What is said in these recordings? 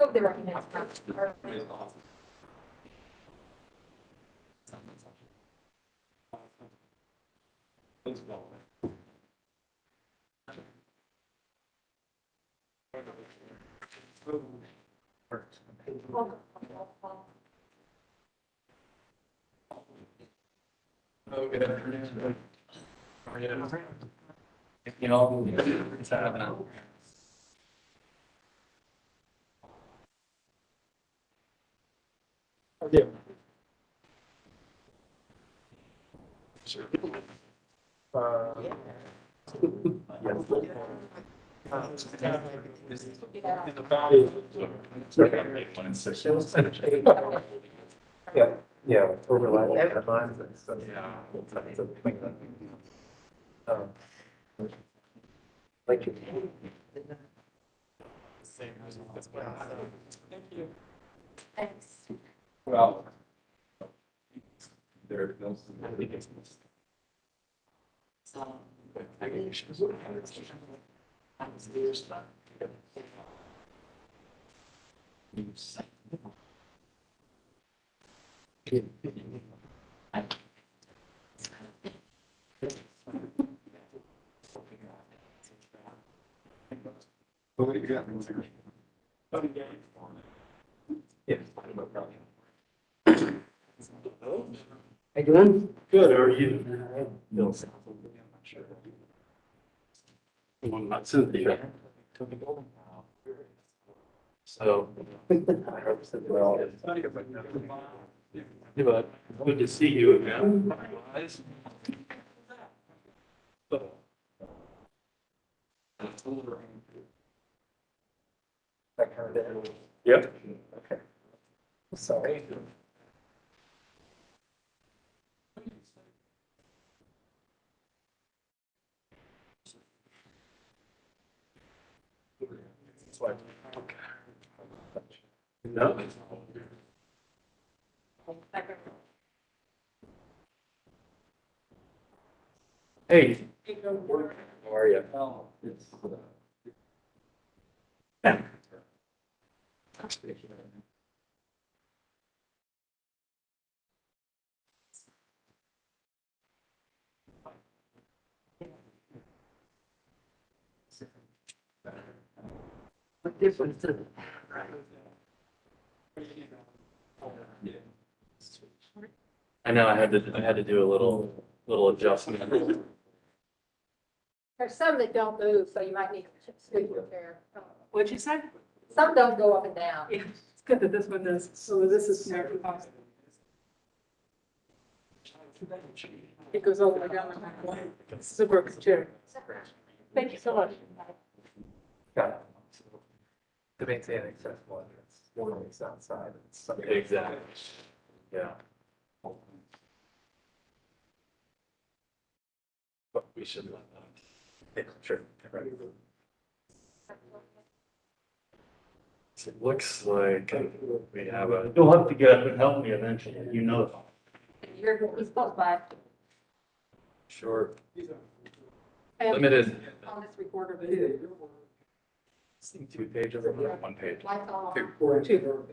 hope they recognize that. Oh, good afternoon. How are you? You know, it's happening. Yeah. Sure. Yeah, yeah, overlap that lines and stuff. Yeah. Like you. Same as well. Thank you. Thanks. Well. There are no. What do you got? Yeah. Hey, Glenn? Good, how are you? Bill. Not Cynthia. So. Well, Yeah, but good to see you again. that kind of thing. Yep. Okay. Sorry. No. Hey. How are you? What difference does it? I know I had to do a little adjustment. There's some that don't move, so you might need to scoot your chair. What'd you say? Some don't go up and down. Yeah, it's good that this one does. So this is smart. It goes all the way down. This is a broken chair. Thank you so much. Got it. To maintain accessible entrance, one on the outside. It's something. Exactly. Yeah. But we should let that. Yeah, sure. Right. It looks like we have a. You'll have to get up and help me eventually, you know. He's close by. Short, And limited, on this recorder, but 2 pages or 1 page. lights on. Two.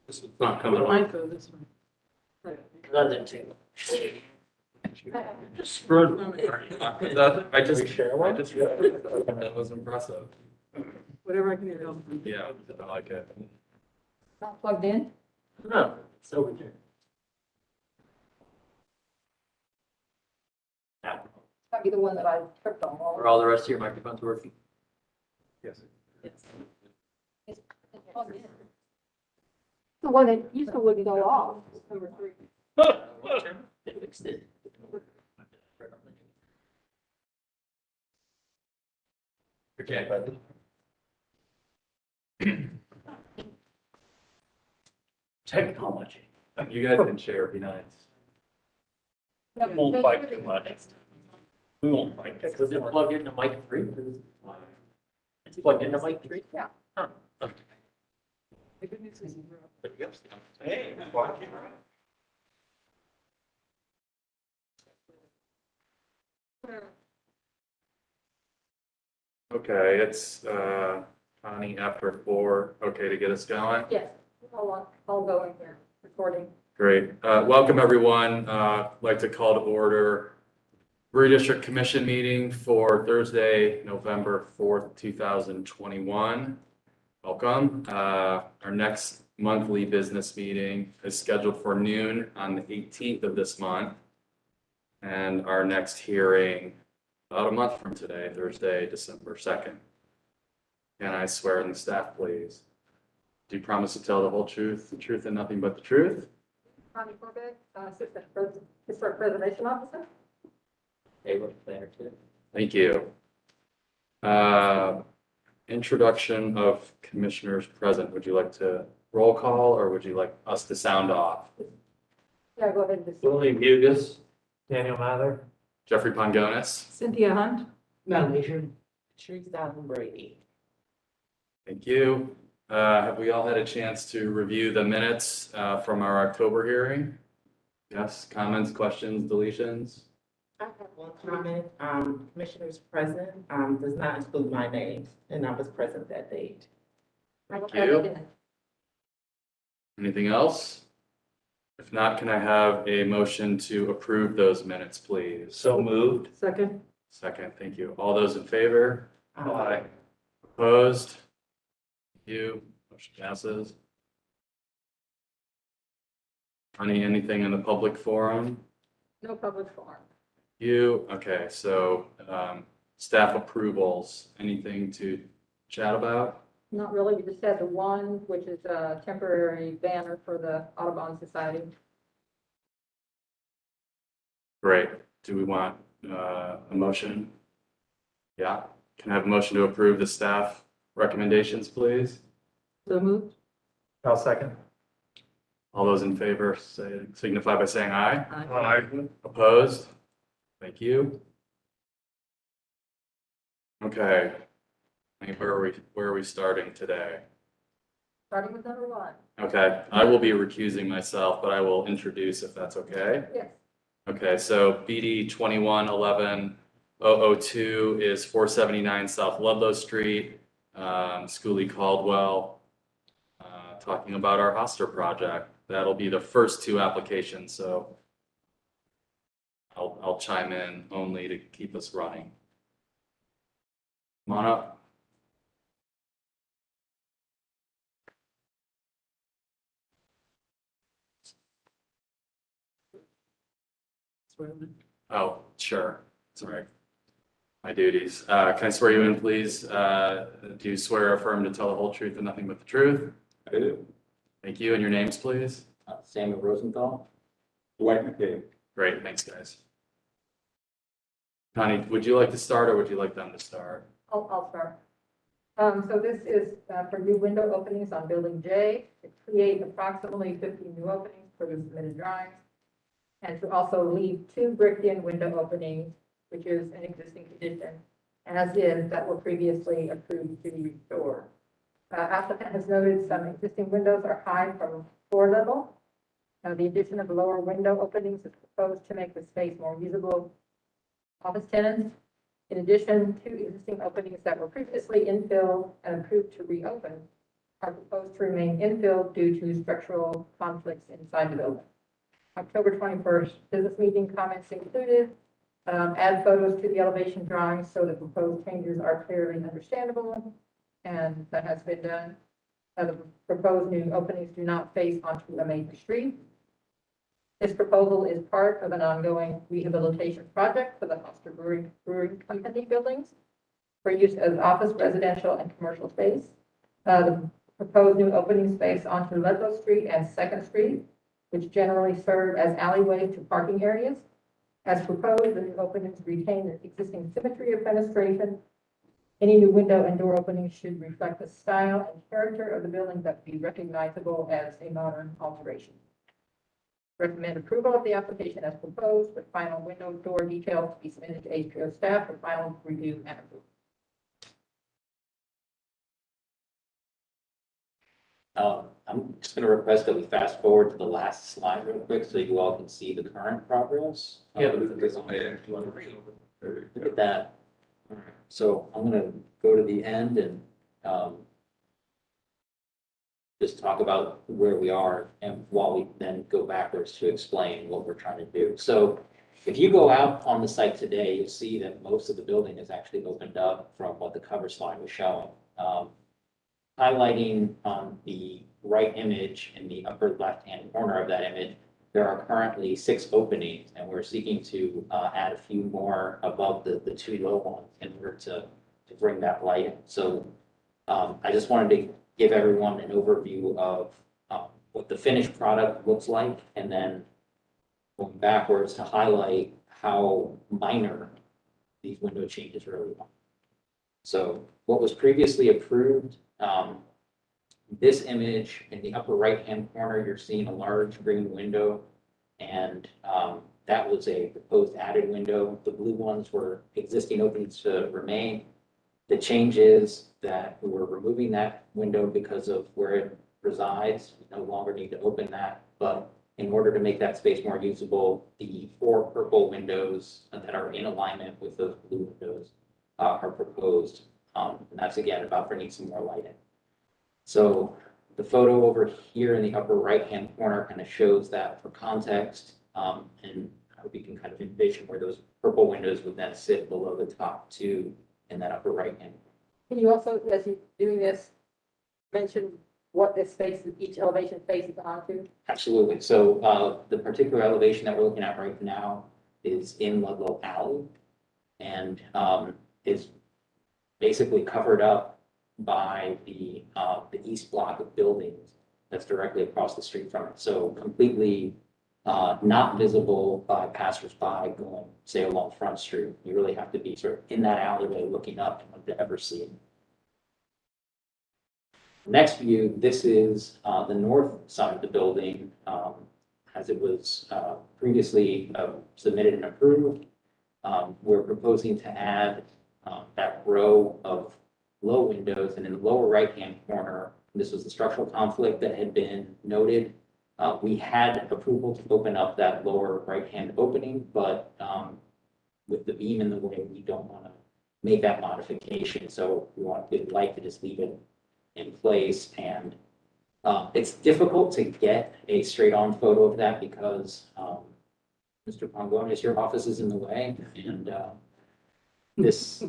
This is not coming It on. might go this way. Just spread. I just, share one? that was impressive. Whatever I can do to help. Yeah, I like it. Not plugged in? No, it's over there. Might be the one that I tripped on. Are all the rest of your microphones working? Yes. It's plugged in. The one that used to wouldn't go off, number 3. They fixed it. Okay. Technology. You guys can share, it'd be nice. We won't fight too much. We won't fight. Does it plug into mic 3? It's plugged into mic 3? Yeah. Huh. Okay. The good news is Hey. Okay, it's Connie after 4. Okay, to get us going. Yes, I'll go in here, recording. Great. Welcome, everyone. I'd like to call to order Brewery District Commission meeting for Thursday, November 4th, 2021. Welcome. Our next monthly business meeting is scheduled for noon on the 18th of this month. And our next hearing about a month from today, Thursday, December 2nd. Can I swear in the staff, please? Do you promise to tell the whole truth, the truth, and nothing but the truth? Connie Corbett, Assistant Historic Preservation Officer. Planner too. Thank you. Introduction of commissioners present. Would you like to roll call or would you like us to sound off? Yeah, go ahead. Just- William Hugus. Daniel Mather. Jeffrey Pongonis. Cynthia Hunt. Mel Leisure. Teresa Brady. Thank you. Have we all had a chance to review the minutes from our October hearing? Yes, comments, questions, deletions? I have one comment. Commissioners present, does not include my name, and I was present that date. Thank you. Anything else? If not, can I have a motion to approve those minutes, please? So moved. Second. Second, thank you. All those in favor? Aye. Opposed? Thank you. Motion passes. Anything in the public forum? No public forum. You, okay, so staff approvals, anything to chat about? Not really, we just had the one, which is a temporary banner for the Audubon Society. Great. Do we want a motion? Yeah. Can I have a motion to approve the staff recommendations, please? So moved. I'll second. All those in favor signify by saying aye. Aye. Opposed? Thank you. Okay. Where are we starting today? Starting with number 1. Okay, I will be recusing myself, but I will introduce if that's okay. Yes. Okay, so BD 2111-002 is 479 South Ludlow Street, Schooley Caldwell, talking about our Hoster project. That'll be the first 2 applications, so I'll chime in only to keep us running. Come on up. Oh, sure. Sorry. My duties. Can I swear you in, please? Do you swear or affirm to tell the whole truth and nothing but the truth? I do. Thank you. And your names, please? Samuel Rosenthal. Dwight McCabe. Great. Thanks, guys. Connie, would you like to start or would you like them to start? I'll start. So this is for new window openings on Building J, to create approximately 50 new openings for the submitted drawings, and to also leave 2 bricked-in window openings, which is an existing condition, as is, that were previously approved to be restored. Applicant has noted some existing windows are high from floor level. The addition of lower window openings is proposed to make the space more usable office tenants. In addition, 2 existing openings that were previously infilled and approved to reopen are proposed to remain infilled due to structural conflicts inside the building. October 21st business meeting comments included, add photos to the elevation drawings so the proposed changes are clearly understandable, and that has been done. The proposed new openings do not face onto a major street. This proposal is part of an ongoing rehabilitation project for the Hoster Brewery Company buildings for use as office, residential, and commercial space. The proposed new opening space onto Ludlow Street and 2nd Street, which generally serve as alleyways to parking areas. As proposed, the new openings retain the existing symmetry of fenestration. Any new window and door openings should reflect the style and character of the building that would be recognizable as a modern alteration. Recommend approval of the application as proposed, with final window door details to be submitted to HPO staff for final review and approval. I'm just going to request that we fast forward to the last slide real quick so you all can see the current progress. Yeah. Look at that. All right, so I'm going to go to the end and, just talk about where we are and while we then go backwards to explain what we're trying to do. So if you go out on the site today, you'll see that most of the building is actually opened up from what the cover slide was showing. Highlighting on the right image in the upper left-hand corner of that image, there are currently 6 openings, and we're seeking to add a few more above the 2 low ones in order to bring that light in. So I just wanted to give everyone an overview of what the finished product looks like, and then going backwards to highlight how minor these window changes really are. So what was previously approved, this image in the upper right-hand corner, you're seeing a large green window, and that was a proposed added window. The blue ones were existing openings to remain. The change is that we're removing that window because of where it resides. We no longer need to open that, but in order to make that space more usable, the 4 purple windows that are in alignment with those blue windows are proposed. And that's again about bringing some more light in. So the photo over here in the upper right-hand corner kind of shows that for context, and I hope you can kind of envision where those purple windows would then sit below the top 2 in that upper right-hand. Can you also, as you're doing this, mention what this space, each elevation faces onto? Absolutely. So the particular elevation that we're looking at right now is in Ludlow Alley, and is basically covered up by the east block of buildings that's directly across the street from it. So completely not visible by passersby going, say, along Front Street. You really have to be sort of in that alleyway looking up to ever see it. Next view, this is the north side of the building, as it was previously submitted and approved. We're proposing to add that row of low windows, and in the lower right-hand corner, this was the structural conflict that had been noted. We had approval to open up that lower right-hand opening, but with the beam in the way, we don't want to make that modification. So we'd like to just leave it in place. And it's difficult to get a straight-on photo of that because Mr. Pongonis, your office is in the way, and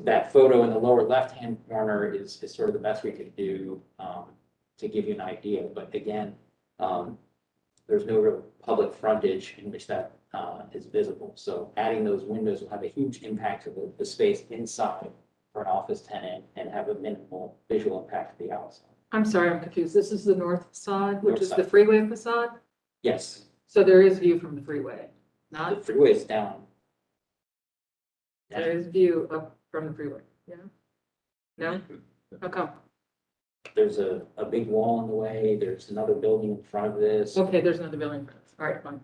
that photo in the lower left-hand corner is sort of the best we could do to give you an idea. But again, there's no real public frontage in which that is visible. So adding those windows will have a huge impact to the space inside for an office tenant and have a minimal visual impact to the outside. I'm sorry, I'm confused. This is the north facade, which North is the side. freeway facade? Yes, So there is view from the freeway, the not, freeway is down. there is view up from the freeway, yeah? No? How come? There's a big wall in the way. There's another building in front of this. Okay, there's another building for this. All right, fine.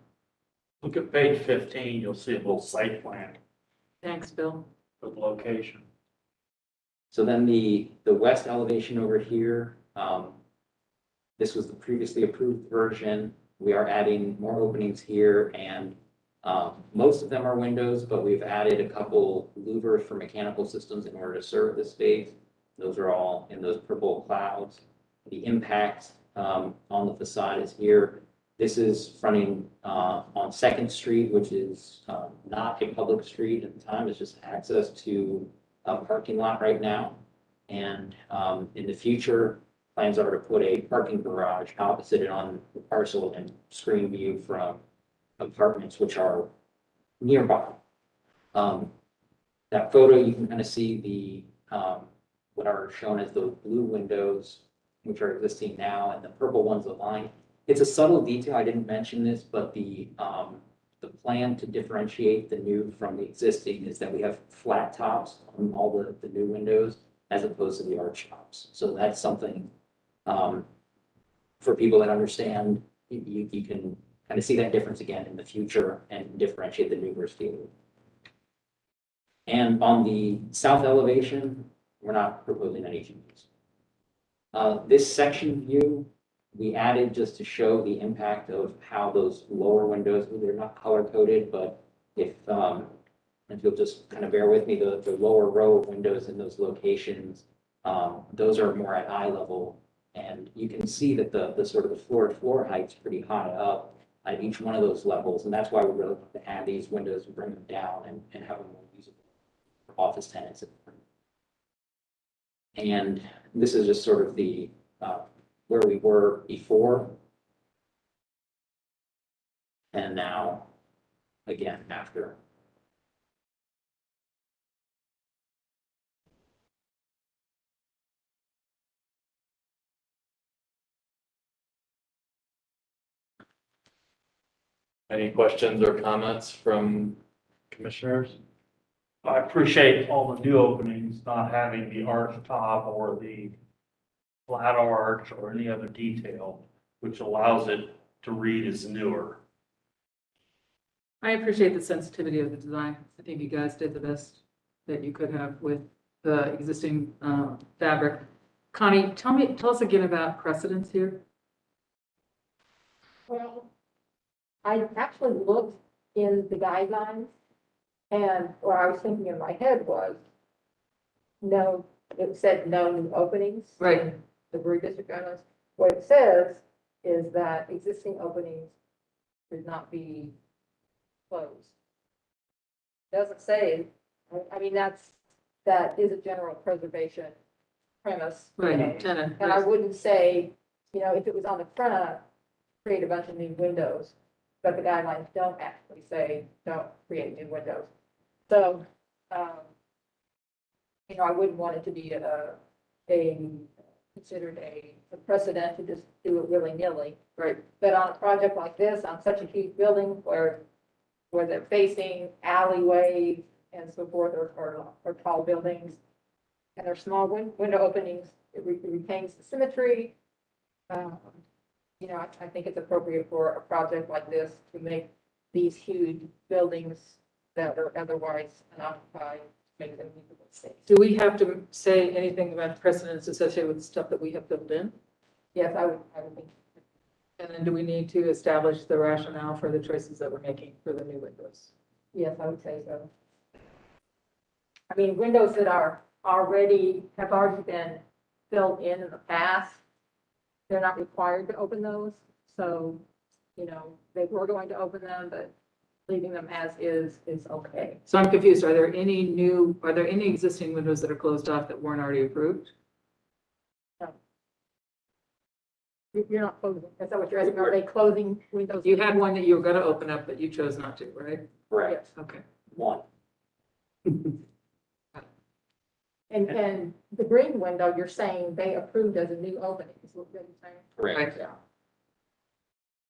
Look at page 15, you'll see a little site plan Thanks, Bill. of the location. So then the west elevation over here, this was the previously approved version. We are adding more openings here, and most of them are windows, but we've added a couple louvers for mechanical systems in order to serve the space. Those are all in those purple clouds. The impact on the facade is here. This is fronting on Second Street, which is not a public street at the time. It's just access to a parking lot right now. And in the future, plans are to put a parking garage opposite it on the parcel and screen view from apartments which are nearby. That photo, you can kind of see the what are shown as those blue windows, which are existing now, and the purple ones aligned. It's a subtle detail. I didn't mention this, but the plan to differentiate the new from the existing is that we have flat tops on all the new windows as opposed to the arch tops. So that's something for people that understand, you can kind of see that difference again in the future and differentiate the new versus the old. And on the south elevation, we're not proposing any changes. This section view, we added just to show the impact of how those lower windows, they're not color coded, but if you'll just kind of bear with me, the lower row of windows in those locations Those are more at eye level. And you can see that the sort of the floor height's pretty high up at each one of those levels. And that's why we really want to add these windows and bring them down and have them more usable for office tenants. And this is just sort of the, where we were before. And now, again, after. Any questions or comments from commissioners? I appreciate all the new openings, not having the arch top or the flat arch or any other detail, which allows it to read as newer. I appreciate the sensitivity of the design. I think you guys did the best that you could have with the existing fabric. Connie, tell us again about precedents here. Well, I actually looked in the guidelines, and what I was thinking in my head was, no, it said no new openings. Right. in The Brewery District guidelines. What it says is that existing openings should not be closed. Doesn't say, I mean, that is a general preservation premise. you know. Right, tenant. And I wouldn't say, if it was on the front, create a bunch of new windows, but the guidelines don't actually say, don't create new windows. So, I wouldn't want it to be considered a precedent to just do it willy-nilly. Right. But on a project like this, on such a huge building where they're facing alleyways and so forth, or tall buildings, and they're small window openings, it retains the symmetry. I think it's appropriate for a project like this to make these huge buildings that are otherwise unoccupied, make them usable space. Do we have to say anything about precedents associated with the stuff that we have built in? Yes, I would think. And then do we need to establish the rationale for the choices that we're making for the new windows? Yes, I would say so. I mean, windows that have already been built in the past, they're not required to open those. So, they were going to open them, but leaving them as is okay. So I'm confused. Are there any existing windows that are closed off that weren't already approved? You're not closing, is that what you're asking? Are they closing windows? You had one that you were going to open up, but you chose not to, right? Correct. Okay. One. And the green window, you're saying they approved as a new opening, is what you're saying? Correct. Yeah.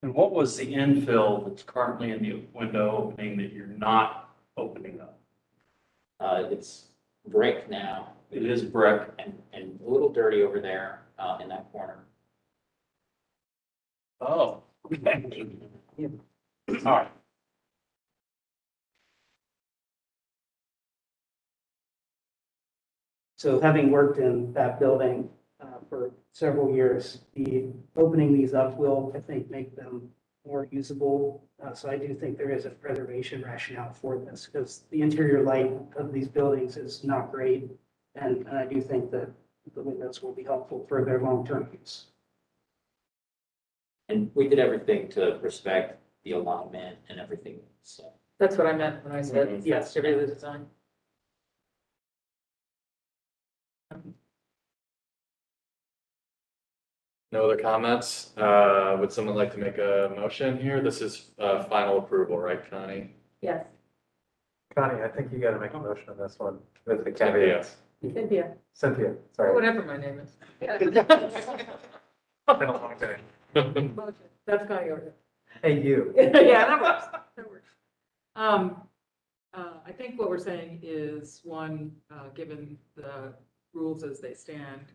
And what was the infill that's currently in the window opening that you're not opening up? It's brick now. It is brick. And a little dirty over there, in that corner. Oh. All right. So having worked in that building for several years, opening these up will, I think, make them more usable. So I do think there is a preservation rationale for this, because the interior light of these buildings is not great. And I do think that the windows will be helpful for their long-term use. And we did everything to respect the alignment and everything, so. That's what I meant when I said yes to the design. No other comments? Would someone like to make a motion here? This is final approval, right, Connie? Yes. Connie, I think you gotta make a motion on this one with the caveats. Cynthia. Cynthia, Or sorry. whatever my name is. It's been a long day. Motion. That's going over. Hey, you. Yeah, that works. That works. I think what we're saying is, one, given the rules as they stand,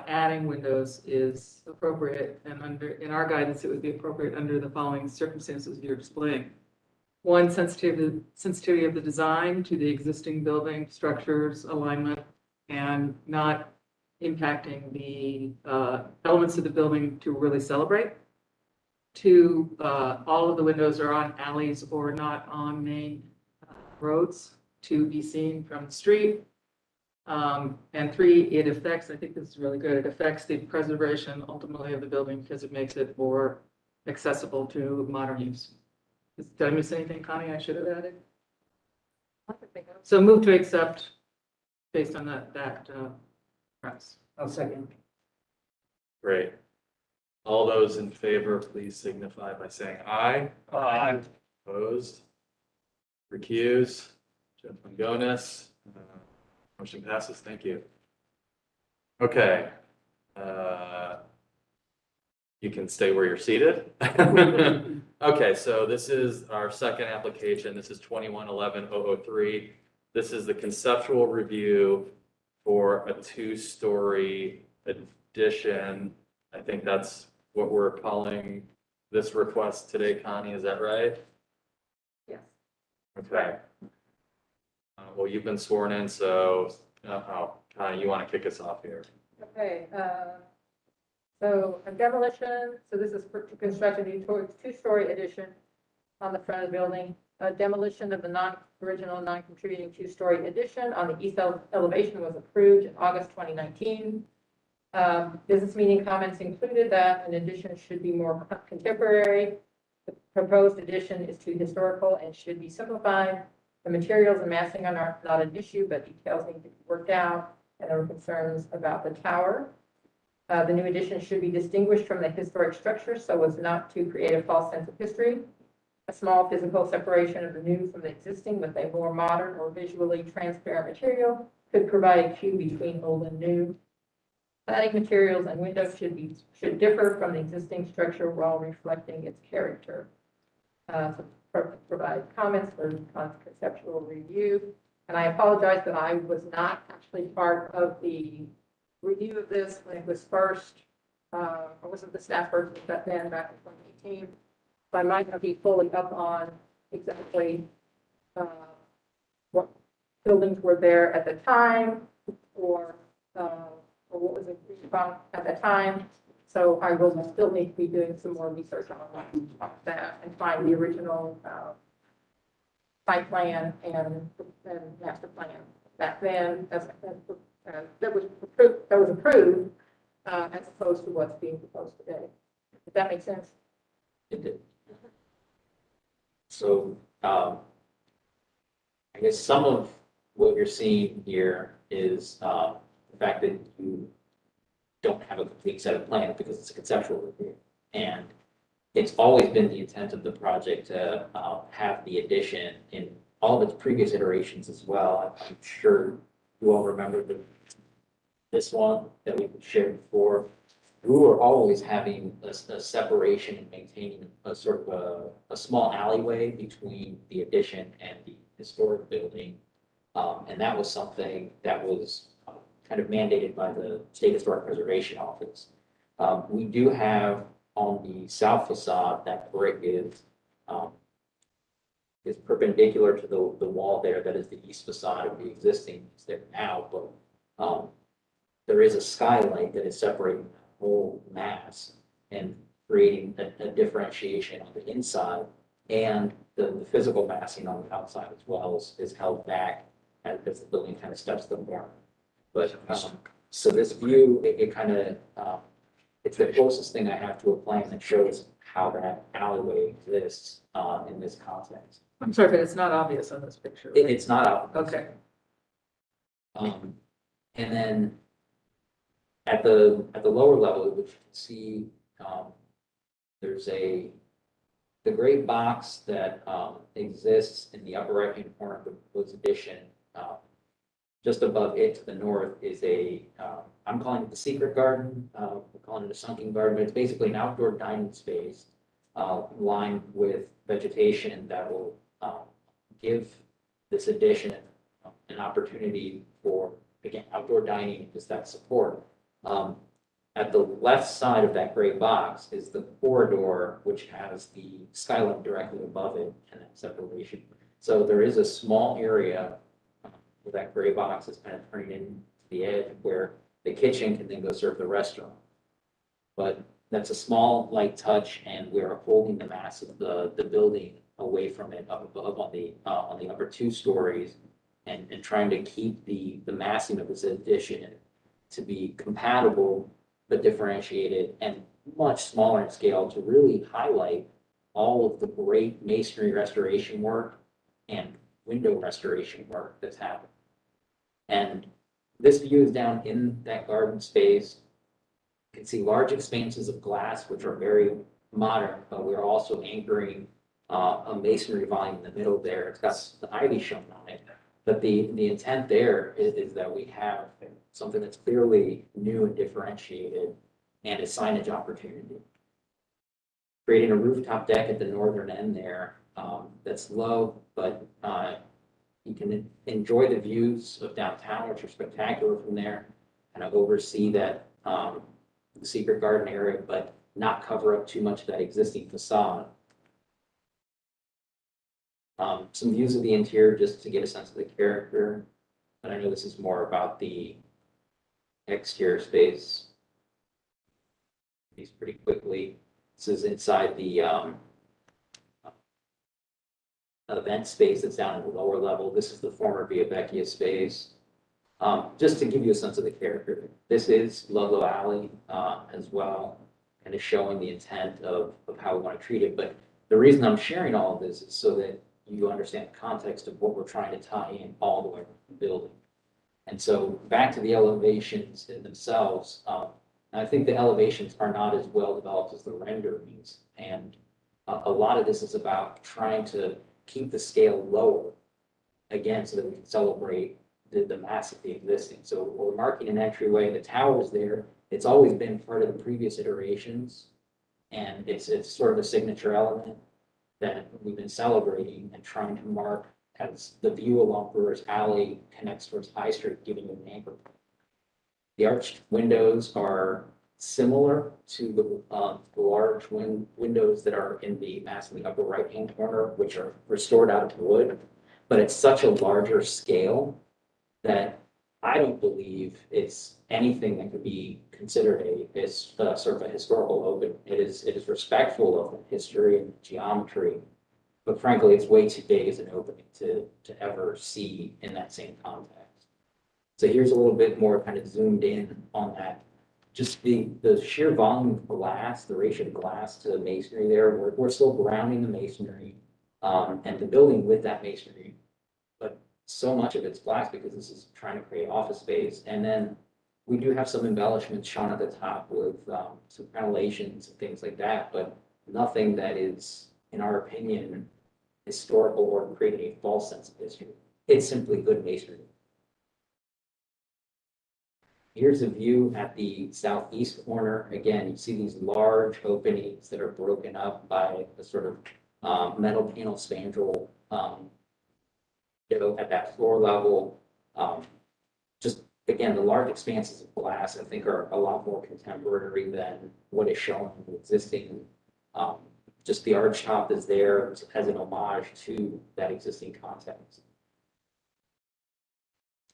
adding windows is appropriate, and in our guidance, it would be appropriate under the following circumstances you're displaying. One, sensitivity of the design to the existing building structures, alignment, and not impacting the elements of the building to really celebrate. Two, all of the windows are on alleys or not on main roads to be seen from the street. And three, it affects, I think this is really good, it affects the preservation ultimately of the building because it makes it more accessible to modern use. Did I miss anything, Connie, I should have added? So move to accept based on that premise. I'll second. Great. All those in favor, please signify by saying aye. Aye. Opposed? Recuse? Jeff Mangonis? Motion passes. Thank you. Okay. You can stay where you're seated. Okay, so this is our second application. This is 2111-003. This is the conceptual review for a two-story addition. I think that's what we're calling this request today, Connie, is that right? Yes. Okay. Well, you've been sworn in, so, Connie, you want to kick us off here? Okay, so a demolition, so this is for to construct a new two-story addition on the front of the building. A demolition of the original non-contributing two-story addition on the east elevation was approved in August 2019. Business meeting comments included that an addition should be more contemporary. The proposed addition is too historical and should be simplified. The materials and massing are not an issue, but details need to be worked out, and there were concerns about the tower. The new addition should be distinguished from the historic structure so as not to create a false sense of history. A small physical separation of the new from the existing with a more modern or visually transparent material could provide a cue between old and new. Cladding materials and windows should differ from the existing structure while reflecting its character. Provide comments for conceptual review. And I apologize that I was not actually part of the review of this when it was first, I wasn't the staff person back then, back in 2018. So I might not be fully up on exactly what buildings were there at the time or what was agreed upon at the time. So I will still need to be doing some more research on that and find the original site plan and master plan back then that was approved as opposed to what's being proposed today. Does that make sense? It did. So, I guess some of what you're seeing here is, the fact that you don't have a complete set of plans because it's a conceptual review. And it's always been the intent of the project to, have the addition in all of its previous iterations as well. I'm sure you all remember this one that we shared before. We were always having a separation and maintaining a sort of a small alleyway between the addition and the historic building. And that was something that was kind of mandated by the State Historic Preservation Office. We do have on the south facade that brick is perpendicular to the wall there. That is the east facade of the existing, it's there now, but there is a skylight that is separating the whole mass and creating a differentiation on the inside, and the physical massing on the outside as well is held back as the building kind of steps to the corner. But so this view, it kind of it's the closest thing I have to a plan that shows how that alleyway exists in this context. I'm sorry, but it's not obvious on this picture. right? It's not out. Okay. And then at the lower level, which you can see, there's the gray box that exists in the upper right-hand corner of the proposed addition. Just above it to the north is I'm calling it the secret garden. We're calling it a sunken garden, but it's basically an outdoor dining space lined with vegetation that will give this addition an opportunity for, again, outdoor dining, just that support. At the left side of that gray box is the corridor, which has the skylight directly above it and that separation. So there is a small area where that gray box is kind of turning into the edge where the kitchen can then go serve the restaurant. But that's a small light touch, and we're holding the mass of the building away from it up above on the upper two stories and trying to keep the massing of this addition to be compatible but differentiated and much smaller in scale to really highlight all of the great masonry restoration work and window restoration work that's happened. And this view is down in that garden space. You can see large expanses of glass, which are very modern, but we're also anchoring a masonry volume in the middle there. It's got the ivy shown on it. But the intent there is that we have something that's clearly new and differentiated and a signage opportunity. Creating a rooftop deck at the northern end there that's low, but you can enjoy the views of downtown, which are spectacular from there, kind of oversee that the secret garden area, but not cover up too much of that existing facade. Some views of the interior just to get a sense of the character, but I know this is more about the exterior space. These pretty quickly. This is inside the event space that's down at the lower level. This is the former Via Vecchia space. Just to give you a sense of the character, this is Ludlow Alley as well, and is showing the intent of how we want to treat it. But the reason I'm sharing all of this is so that you understand the context of what we're trying to tie in all the way from the building. And so back to the elevations in themselves, I think the elevations are not as well developed as the renderings. And a lot of this is about trying to keep the scale lower, again, so that we can celebrate the mass of the existing. So we're marking an entryway, the tower's there. It's always been part of the previous iterations. And it's sort of a signature element that we've been celebrating and trying to mark as the view along Brewer's Alley connects towards High Street, giving it an anchor. The arched windows are similar to the large windows that are in the mass in the upper right-hand corner, which are restored out of wood, but it's such a larger scale that I don't believe it's anything that could be considered a sort of a historical open. It is respectful of the history and geometry, but frankly, it's way too big as an opening to ever see in that same context. So here's a little bit more kind of zoomed in on that. Just the sheer volume of glass, the ratio of glass to the masonry there, we're still grounding the masonry and the building with that masonry, but so much of it's glass because this is trying to create office space. And then we do have some embellishments shown at the top with some crenellations and things like that, but nothing that is, in our opinion, historical or creating a false sense of history. It's simply good masonry. Here's a view at the southeast corner. Again, you see these large openings that are broken up by a sort of metal panel spandrel at that floor level. Just again, the large expanses of glass, I think, are a lot more contemporary than what is shown in the existing. Just the arch top is there as an homage to that existing context.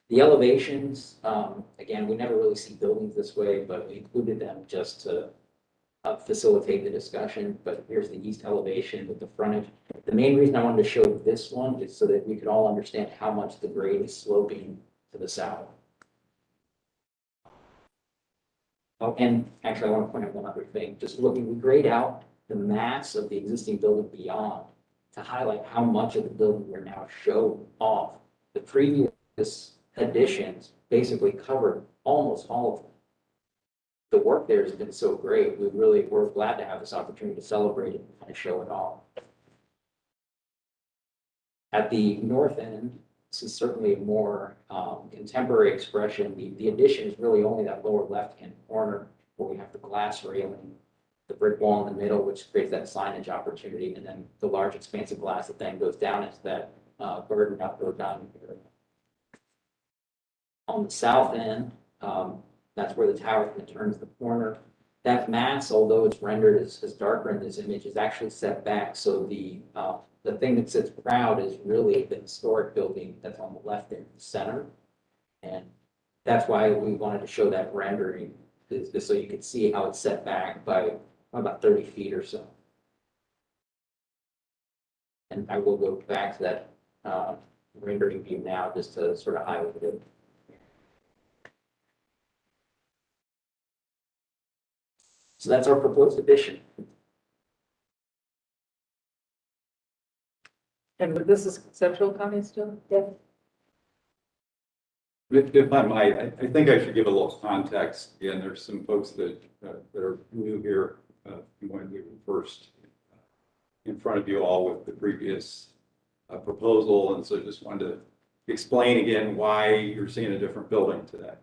The elevations, again, we never really see buildings this way, but we included them just to facilitate the discussion. But here's the east elevation with the frontage. The main reason I wanted to show this one is so that we could all understand how much the grade is sloping to the south. Oh, and actually, I want to point out one other thing. Just looking, we grade out the mass of the existing building beyond to highlight how much of the building we're now showing off. The previous additions basically covered almost all of them. The work there has been so great. We're glad to have this opportunity to celebrate it and show it all. At the north end, this is certainly a more contemporary expression. The addition is really only that lower left-hand corner where we have the glass railing, the brick wall in the middle, which creates that signage opportunity, and then the large expanse of glass that then goes down into that garden outdoor dining area. On the south end, that's where the tower kind of turns the corner. That mass, although it's rendered as darker in this image, is actually set back. So the thing that sits proud is really the historic building that's on the left in the center. And that's why we wanted to show that rendering, is so you could see how it's set back by about 30 feet or so. And I will go back to that rendering view now just to sort of highlight it. So that's our proposed addition. And this is conceptual comment still? Yes. If I might, I think I should give a little context. Again, there's some folks that are new here when we were first in front of you all with the previous proposal, and so just wanted to explain again why you're seeing a different building today.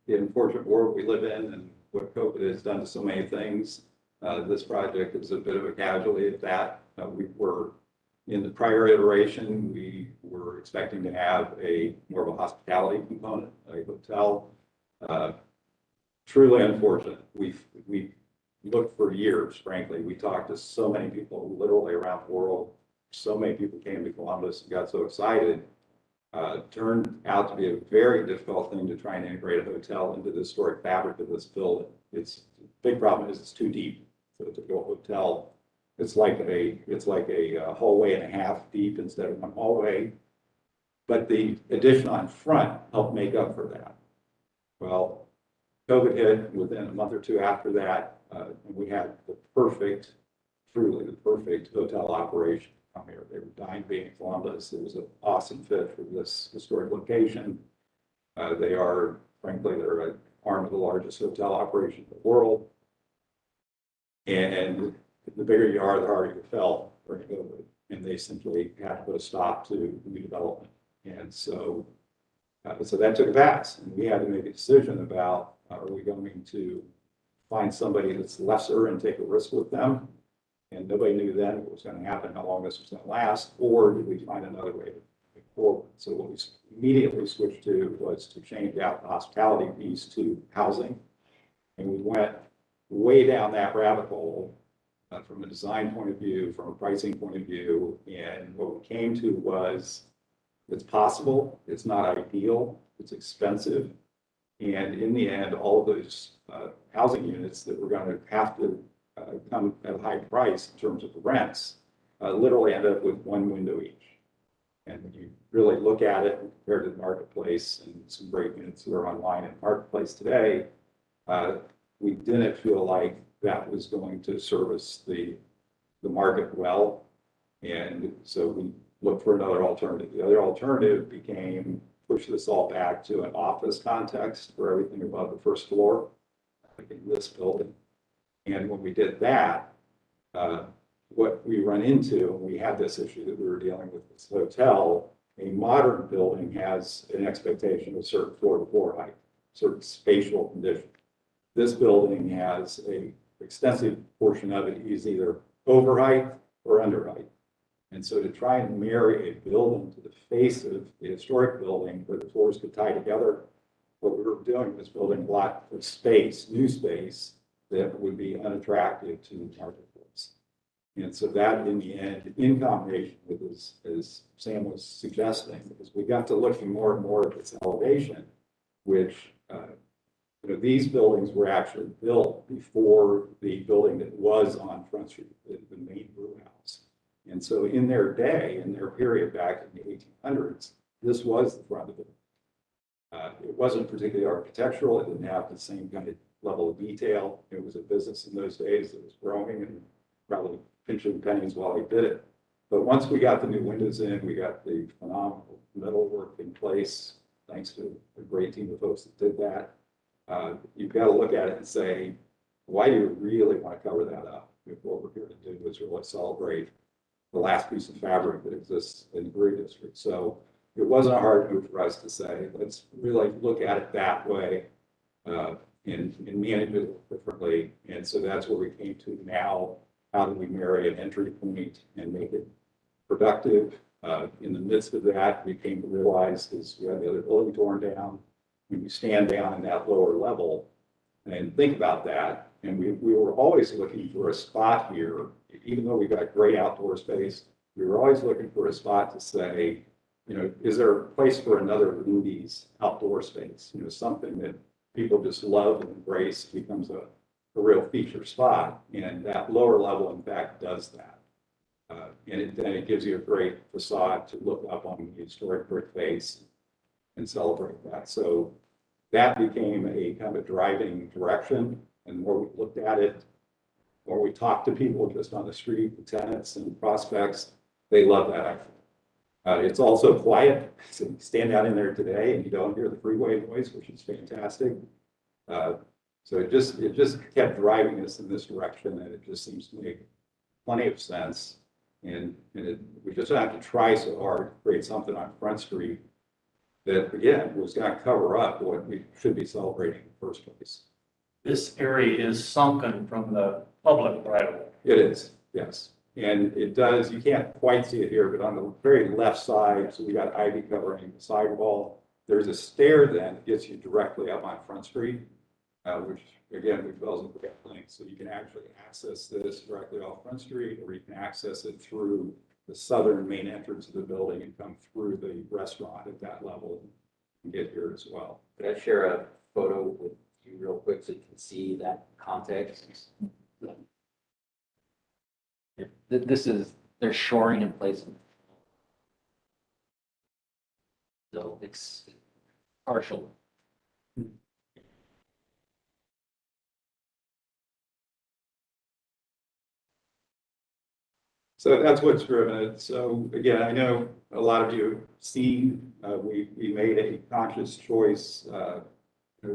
The unfortunate world we live in and what COVID has done to so many things, this project is a bit of a casualty of that. We were in the prior iteration, we were expecting to have more of a hospitality component, a hotel. Truly unfortunate. We looked for years, frankly. We talked to so many people literally around the world. So many people came to Columbus and got so excited. Turned out to be a very difficult thing to try and integrate a hotel into the historic fabric of this building. The big problem is it's too deep. So to go hotel, it's like a hallway and a half deep instead of one hallway. But the addition on front helped make up for that. Well, COVID hit within a month or two after that, and we had truly the perfect hotel operation come here. They were dying being in Columbus. It was an awesome fit for this historic location. They're an arm of the largest hotel operation in the world. And the bigger you are, the harder you fell during COVID. And they simply had to put a stop to new development. And so that took a pass. And we had to make a decision about, are we going to find somebody that's lesser and take a risk with them? And nobody knew then what was going to happen, how long this was going to last, or did we find another way to move forward? So what we immediately switched to was to change out the hospitality piece to housing. And we went way down that rabbit hole from a design point of view, from a pricing point of view. And what we came to was it's possible, it's not ideal, it's expensive. And in the end, all of those housing units that were going to have to come at a high price in terms of the rents, literally end up with one window each. And when you really look at it compared to the marketplace and some great units that are online in the marketplace today, we didn't feel like that was going to service the market well. And so we looked for another alternative. The other alternative became push this all back to an office context for everything above the first floor, like in this building. And when we did that, what we run into, and we had this issue that we were dealing with this hotel, a modern building has an expectation of certain floor-to-floor height, certain spatial condition. This building has a extensive portion of it is either over height or under height. And so to try and marry a building to the face of the historic building where the floors could tie together, what we were doing was building a lot of space, new space, that would be unattractive to the marketplace. And so that in the end, in combination with, as Sam was suggesting, because we got to looking more and more at this elevation, which these buildings were actually built before the building that was on Front Street, the main brew house. And so in their day, in their period back in the 1800s, this was the front of it. It wasn't particularly architectural. It didn't have the same kind of level of detail. It was a business in those days that was growing and probably pinching pennies while he did it. But once we got the new windows in, we got the phenomenal metal work in place, thanks to a great team of folks that did that. You've got to look at it and say, why do you really want to cover that up? If what we're here to do is really celebrate the last piece of fabric that exists in the Brewery District. So it wasn't a hard move for us to say, let's really look at it that way and manage it differently. And so that's where we came to now. How do we marry an entry point and make it productive? In the midst of that, we came to realize is we had the other building torn down. When you stand down in that lower level and think about that, and we were always looking for a spot here, even though we got great outdoor space, we were always looking for a spot to say, is there a place for another Rudy's outdoor space? Something that people just love and embrace becomes a real feature spot. And that lower level, in fact, does that. Then it gives you a great facade to look up on the historic brick face and celebrate that. So that became a kind of driving direction. And the more we looked at it, the more we talked to people just on the street, the tenants and prospects, they love that. It's also quiet. So you stand out in there today and you don't hear the freeway noise, which is fantastic. So it just kept driving us in this direction, and it just seems to make plenty of sense. And we just have to try so hard to create something on Front Street that, again, was going to cover up what we should be celebrating in the first place. This area is sunken from the public right away. It is, yes. And it does, you can't quite see it here, but on the very left side, so we got ivy covering the sidewall. There's a stair then that gets you directly up on Front Street, which again, we felt was a great link. So you can actually access this directly off Front Street, or you can access it through the southern main entrance of the building and come through the restaurant at that level and get here as well. Could I share a photo with you real quick so you can see that context? This is, they're shoring in place. So it's partial. So that's what's driven it. So again, I know a lot of you have seen, we made a conscious choice,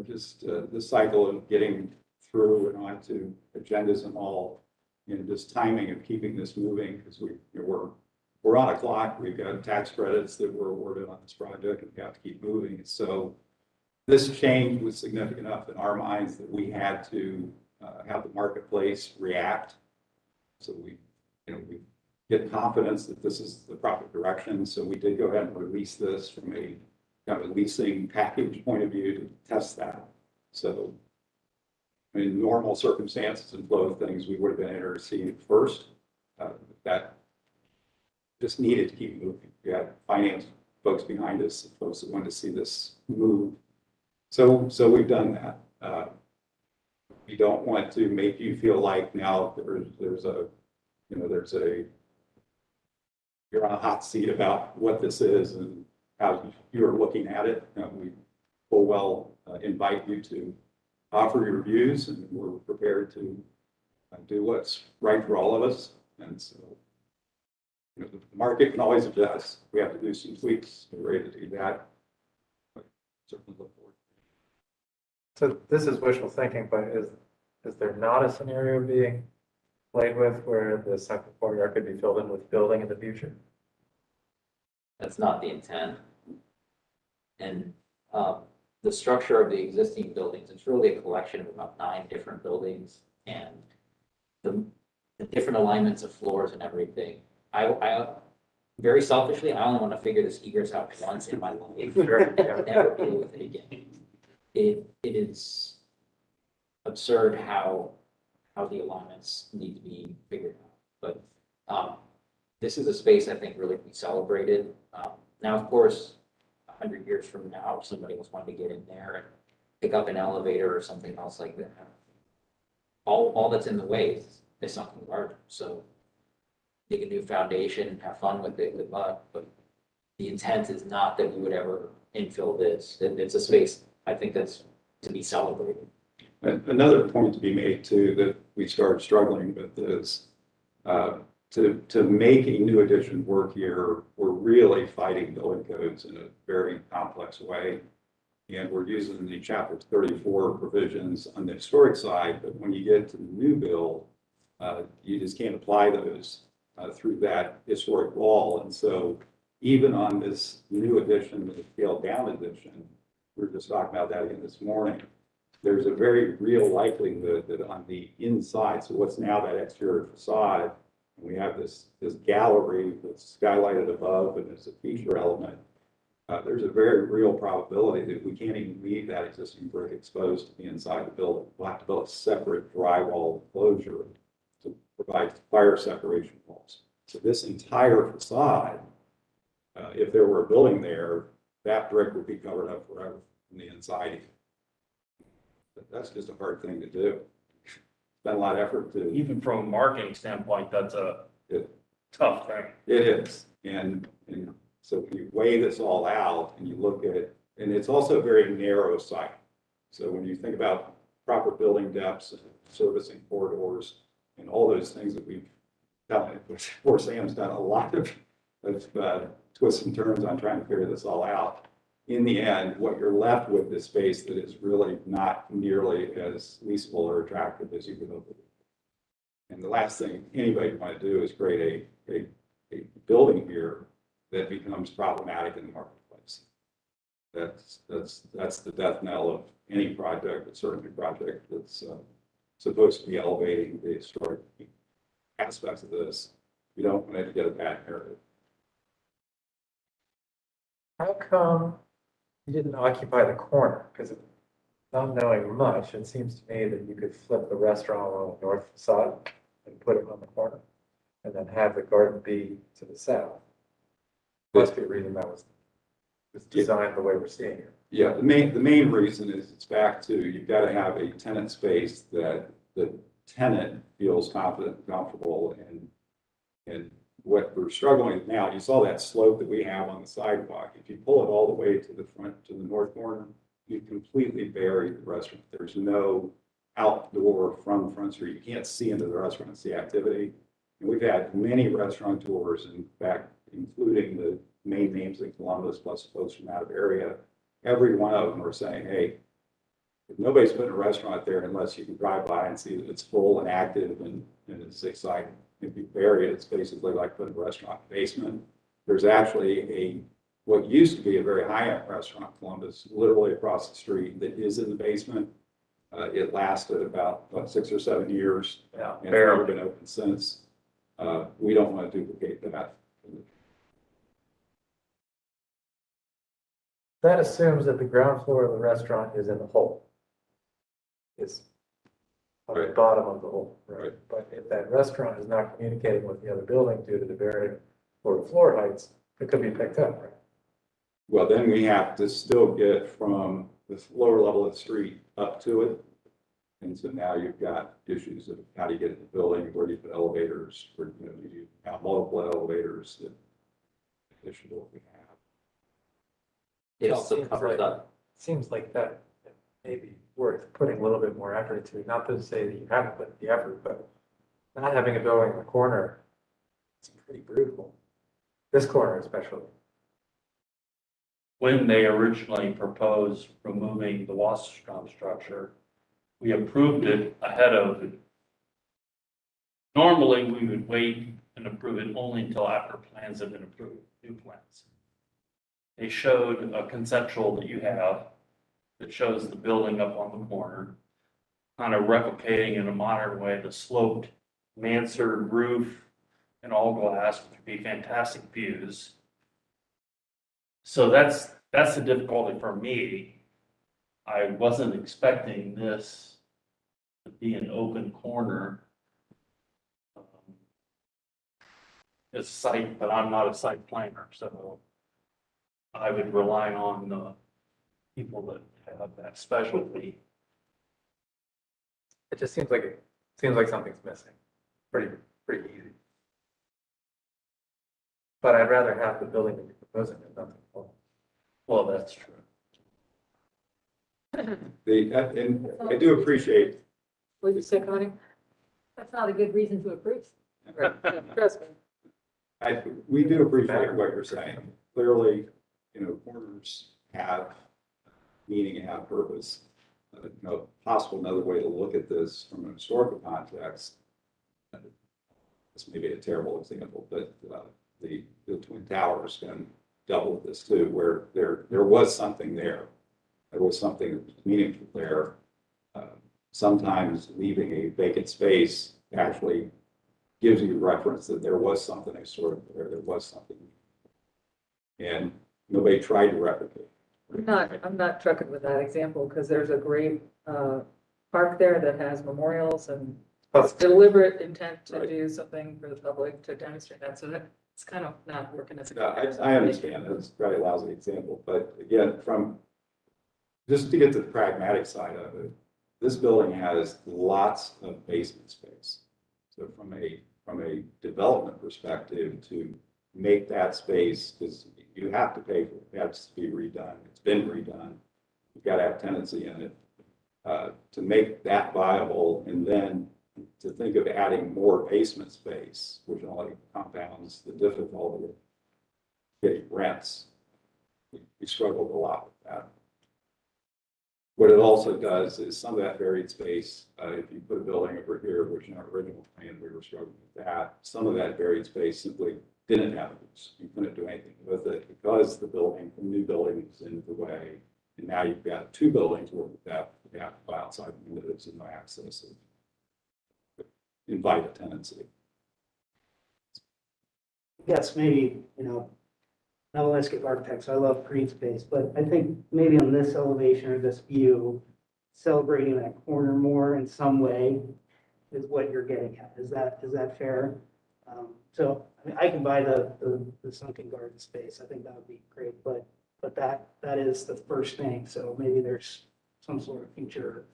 just the cycle of getting through and onto agendas and all, and just timing of keeping this moving, because we're on a clock. We've got tax credits that were awarded on this project, and we have to keep moving. So this change was significant enough in our minds that we had to have the marketplace react. So we get confidence that this is the proper direction. So we did go ahead and release this from a kind of a leasing package point of view to test that. So in normal circumstances and flow of things, we would have been interested first. That just needed to keep moving. We had finance folks behind us, folks that wanted to see this move. So we've done that. We don't want to make you feel like now you're on a hot seat about what this is and how you're looking at it. We full well invite you to offer your views, and we're prepared to do what's right for all of us. And so, the market can always adjust. We have to do some tweaks. We're ready to do that. But certainly look forward. So this is wishful thinking, but is there not a scenario being played with where the second courtyard could be filled in with building in the future? That's not the intent. And the structure of the existing buildings, it's really a collection of about 9 different buildings, and the different alignments of floors and everything. I very selfishly, I only want to figure this egress out once in my life. Sure, yeah. Never deal with it again. It is absurd how the alignments need to be figured out. But this is a space I think really to be celebrated. Now, of course, 100 years from now, if somebody was wanting to get in there and pick up an elevator or something else like that, all that's in the way is something larger. So dig a new foundation, have fun with it, good luck. But the intent is not that we would ever infill this. It's a space I think that's to be celebrated. Another point to be made too that we started struggling with is to make a new addition work here, we're really fighting building codes in a very complex way. And we're using the chapter 34 provisions on the historic side, but when you get to the new build, you just can't apply those through that historic wall. And so even on this new addition, the scaled down addition, we were just talking about that again this morning, there's a very real likelihood that on the inside, so what's now that exterior facade, we have this gallery that's skylighted above and it's a feature element. There's a very real probability that we can't even leave that existing brick exposed to the inside of the building. We'll have to build a separate drywall enclosure to provide fire separation walls. So this entire facade, if there were a building there, that brick would be covered up forever from the inside. But that's just a hard thing to do. Spend a lot of effort to. Even from a marketing standpoint, that's tough thing. It is, and so if you weigh this all out and you look at, and it's also a very narrow site. So when you think about proper building depths and servicing corridors and all those things that we've done, which poor Sam's done a lot of twists and turns on trying to figure this all out. In the end, what you're left with is space that is really not nearly as leasable or attractive as you would hope. And the last thing anybody would want to do is create a building here that becomes problematic in the marketplace. That's the death knell of any project, but certainly a project that's supposed to be elevating the historic aspects of this. You don't want it to get a bad narrative. How come you didn't occupy the corner? Because not knowing much, it seems to me that you could flip the restaurant along the north facade and put it on the corner, and then have the garden be to the south. Must be a reason that was designed the way we're seeing it. Yeah, the main reason is it's back to, you've got to have a tenant space that the tenant feels confident, comfortable, and what we're struggling with now, you saw that slope that we have on the sidewalk. If you pull it all the way to the front, to the north corner, you completely bury the restaurant. There's no outdoor from Front Street. You can't see into the restaurant and see activity. And we've had many restaurateurs, in fact, including the main names in Columbus, plus folks from out of area. Every one of them are saying, hey, if nobody's putting a restaurant there unless you can drive by and see that it's full and active and it's exciting. If you bury it, it's basically like putting a restaurant in the basement. There's actually what used to be a very high-end restaurant, Columbus, literally across the street, that is in the basement. It lasted about 6 or 7 years. Yeah, and it's never been open since. We don't want to duplicate that. That assumes that the ground floor of the restaurant is in the hole. Is on the Right. bottom of the hole. Right. But if that restaurant is not communicating with the other building due to the varying floor heights, it could be picked up, right? Well, then we have to still get from the lower level of the street up to it. And so now you've got issues of how do you get in the building, where do you put elevators, where, you have multiple elevators that issue what we have. It Just also seems covers like- up, Seems like that may be worth putting a little bit more effort into, not to say that you haven't put the effort, but not having a building in the corner, it's pretty brutal. This corner especially. When they originally proposed removing the Wasserstrom structure, we approved it ahead of it. Normally, we would wait and approve it only until after plans have been approved, new plans. They showed a conceptual that you have that shows the building up on the corner, kind of replicating in a modern way the sloped mansard roof and all glass, which would be fantastic views. So that's the difficulty for me. I wasn't expecting this to be an open corner. It's site, but I'm not a site planner, so I would rely on the people that have that specialty. It just seems like something's missing. Pretty easy. But I'd rather have the building that you're proposing than nothing. Well, that's true. And I do appreciate, What did you say, Connie? That's not a good reason to approve. Trust me. we do appreciate what you're saying. Clearly, corners have meaning and have purpose. Possible another way to look at this from a historical context. This may be a terrible example, but the Twin Towers can double this too, where there was something there. There was something meaningful there. Sometimes leaving a vacant space actually gives you reference that there was something historic there. There was something, and nobody tried to replicate. I'm not trucking with that example, because there's a great, park there that has memorials and it's deliberate intent to Right. do something for the public to demonstrate that, so that it's kind of not working as a. No, I understand, that's probably a lousy example, but again, just to get to the pragmatic side of it, this building has lots of basement space. So from a from a development perspective to make that space, because you have to pay for it, it has to be redone, it's been redone. You've got to have tenancy in it, to make that viable, and then to think of adding more basement space, which only compounds the difficulty of getting rents. We struggled a lot with that. What it also does is some of that varied space, if you put a building over here, which in our original plan, we were struggling with that, some of that varied space simply didn't have use. You couldn't do anything with it because the new building was in the way. And now you've got two buildings worth of that, you have to go outside windows and no access. Invite a tenancy. Yes, maybe, not a landscape architects, I love green space, but I think maybe on this elevation or this view, celebrating that corner more in some way is what you're getting at. Is that fair? So I mean, I can buy the sunken garden space. I think that would be great, but that is the first thing. So maybe there's some sort of feature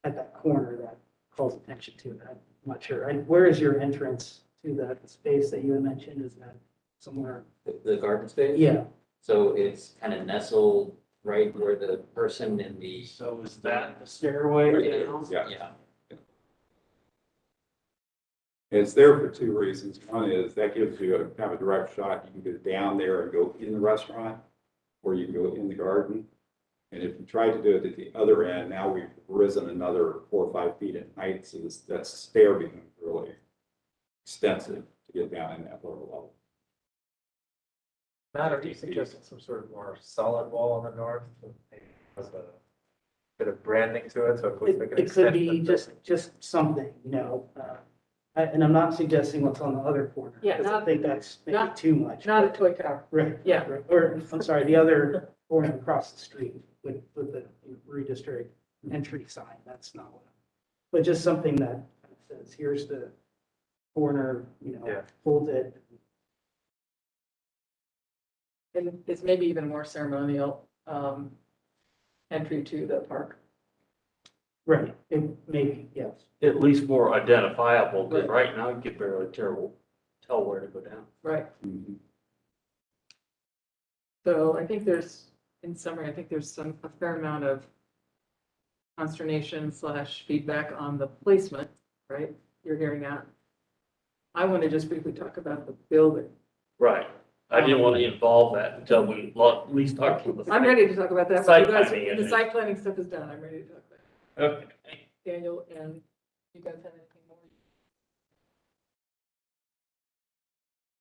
at that corner that calls attention to that. I'm not sure. Where is your entrance to that space that you had mentioned? Is that somewhere? The garden space? Yeah. So it's kind of nestled right where the person in the. So is that the stairway down? Yeah. Yeah. It's there for two reasons. One is that gives you a kind of a direct shot. You can go down there and go in the restaurant, or you can go in the garden. And if you try to do it at the other end, now we've risen another 4 or 5 feet in height, so that stair becomes really extensive to get down in that lower level. Matt, are you suggesting some sort of more solid wall on the north? That maybe has a bit of branding to it, so it looks like an It could be extension of just something, and I'm not suggesting what's on the other corner. Yeah, because I not- think that's maybe not- too much. Not a toy tower. Right. Yeah. right. Or, I'm sorry, the other corner across the street with the Brewery District entry sign, that's not what. But just something that says, here's the corner, Yeah. hold it. And it's maybe even more ceremonial, entry to the park. Right, maybe, yes. At least more identifiable, because right now you can barely tell where to go down. Right. Mhm. So I think in summary, I think there's a fair amount of consternation / feedback on the placement, right? You're hearing that. I want to just briefly talk about the building. Right. I didn't want to involve that until we at least talked to the. I'm ready to talk about that. Site You guys- planning, The isn't it? site planning stuff is done. I'm ready to talk about it. Okay. Daniel, and you guys have anything more?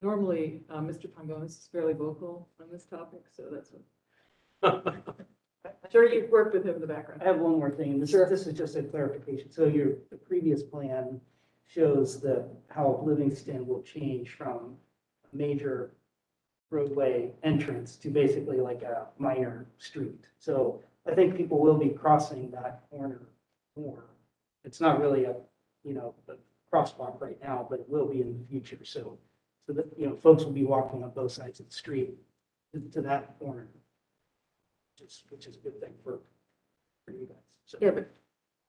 Normally, Mr. Pongonis is fairly vocal on this topic, so that's what. I'm sure you've worked with him in the background. I have one more thing. Sure. This is just a clarification. So the previous plan shows how Livingston will change from a major roadway entrance to basically like a minor street. So I think people will be crossing that corner more. It's not really a crosswalk right now, but it will be in the future. So that, folks will be walking on both sides of the street to that corner, which is a good thing for you guys. So- Yeah, but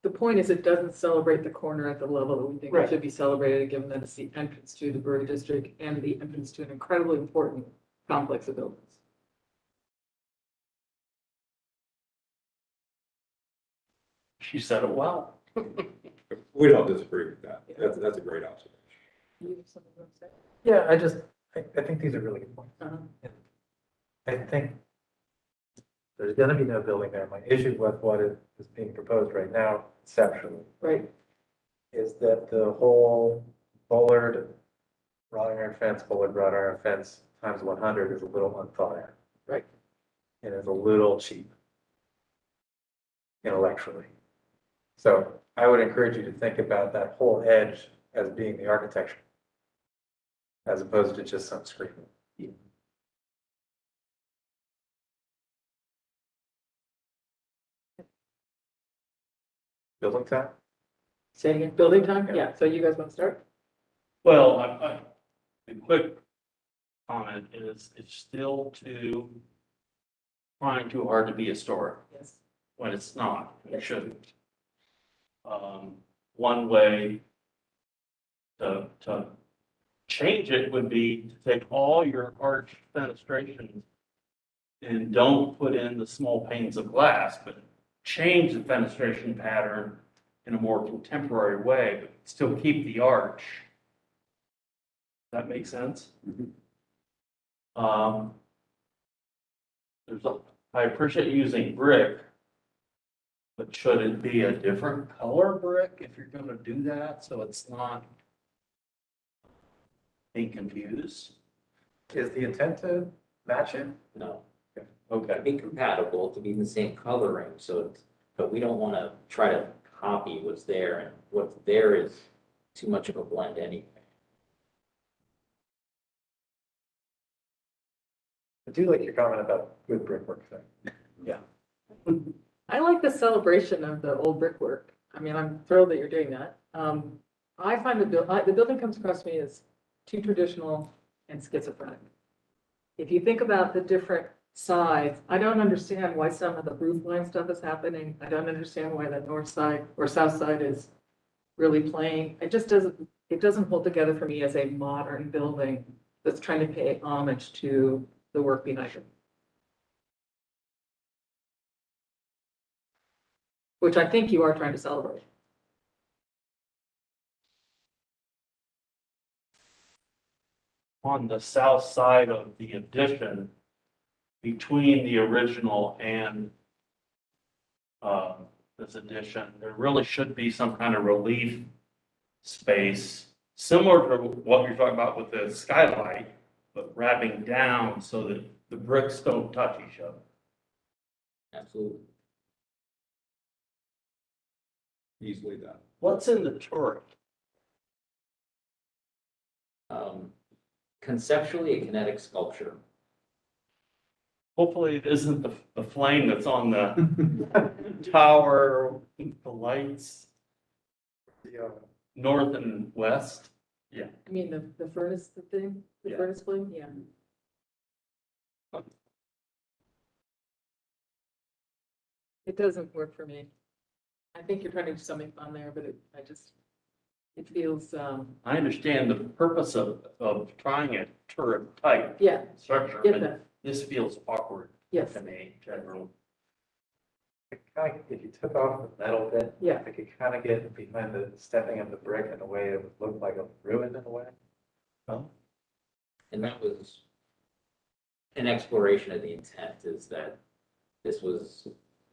the point is it doesn't celebrate the corner at the level that we think it Right. should be celebrated, given that it's the entrance to the Brewery District and the entrance to an incredibly important complex of buildings. She said it well. We don't disagree with that. That's a great observation. You have something you want to say? Yeah, I think these are really good points. Uh-huh. I think there's gonna be no building there. My issue with what is being proposed right now, conceptually, Right, is that the whole bollard, wrought iron fence, bollard, wrought iron fence times 100 is a little unthought out. Right. And it's a little cheap intellectually. So I would encourage you to think about that whole edge as being the architecture, as opposed to just some screen. Building time? say it again, building time? Yeah. Yeah, so you guys want to start? Well, a quick comment is it's still trying too hard to be historic Yes. when it's not, it shouldn't. One way to change it would be to take all your arch fenestrations and don't put in the small panes of glass, but change the fenestration pattern in a more contemporary way, but still keep the arch. That make sense? There's I appreciate using brick, but should it be a different color brick if you're gonna do that, so it's not being confused? Is the intent to match it? No, to Okay, be compatible, to be in the same coloring, so, but we don't want to try to copy what's there, and what's there is too much of a blend anyway. I do like your comment about good brickwork thing. I like the celebration of the old brickwork. I mean, I'm thrilled that you're doing that. I find the building comes across to me as too traditional and schizophrenic. If you think about the different sides, I don't understand why some of the roof line stuff is happening. I don't understand why the north side or south side is really plain. It doesn't hold together for me as a modern building that's trying to pay homage to the work behind it. Which I think you are trying to celebrate. on the south side of the addition, between the original and this addition, there really should be some kind of relief space, similar to what you're talking about with the skylight, but wrapping down so that the bricks don't touch each other. Absolutely. Easily done. What's in the turret? Conceptually, a kinetic sculpture. Hopefully it isn't the flame that's on the tower, the lights, north and west. I mean, the furnace, the thing, the Yeah. furnace flame, yeah. It doesn't work for me. I think you're trying to do something fun there, but it feels, I understand the purpose of trying a turret type yeah, structure, get but that, this feels awkward yes, to me, generally. If you took off the metal bit, yeah. I could kind of get behind the stepping of the brick in a way it would look like a ruin in a way. And that was an exploration of the intent, is that this was,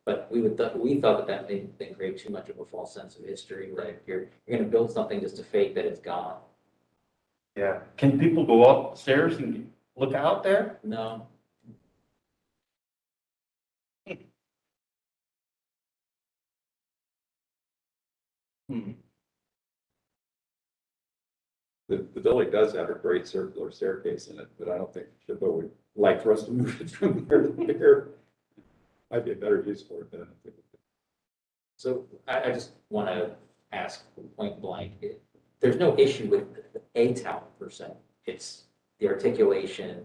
but we thought that didn't create too much of a false sense of history, right? You're gonna build something just to fake that it's gone. Yeah. Can people go upstairs and look out there? No, Hmm. The building does have a great circular staircase in it, but I don't think SHPO would like for us to move it from there to there. Might be a better use for it than I think. so I just want to ask point blank, there's no issue with a tower per se. It's the articulation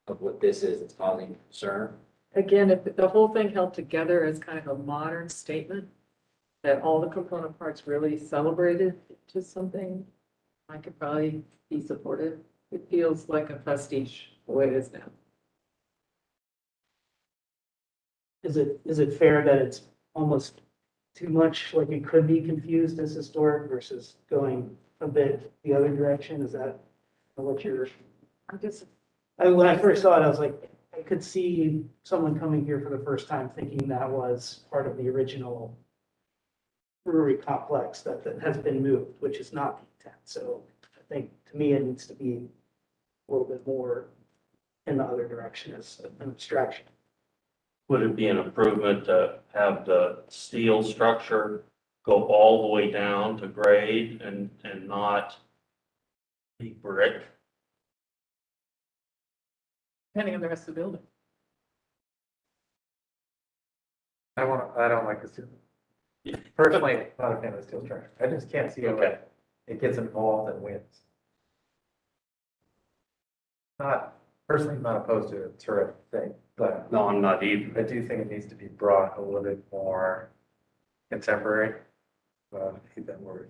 of what this is that's causing concern. Again, if the whole thing held together as kind of a modern statement, that all the component parts really celebrated to something, I could probably be supportive. It feels like a prestige the way it is now. Is it fair that it's almost too much, like it could be confused as historic versus going a bit the other direction? Is that what you're? I just, When I first saw it, I was like, I could see someone coming here for the first time thinking that was part of the original brewery complex that has been moved, which is not the intent. So I think, to me, it needs to be a little bit more in the other direction as an abstraction. Would it be an improvement to have the steel structure go all the way down to grade and not be brick? depending on the rest of the building. I don't like the steel. Personally, I'm not a fan of the steel structure. I just can't see how Okay. it gets involved and wins. Personally, not opposed to a turret thing, but No, I'm not either. I do think it needs to be brought a little bit more contemporary. I hate that word.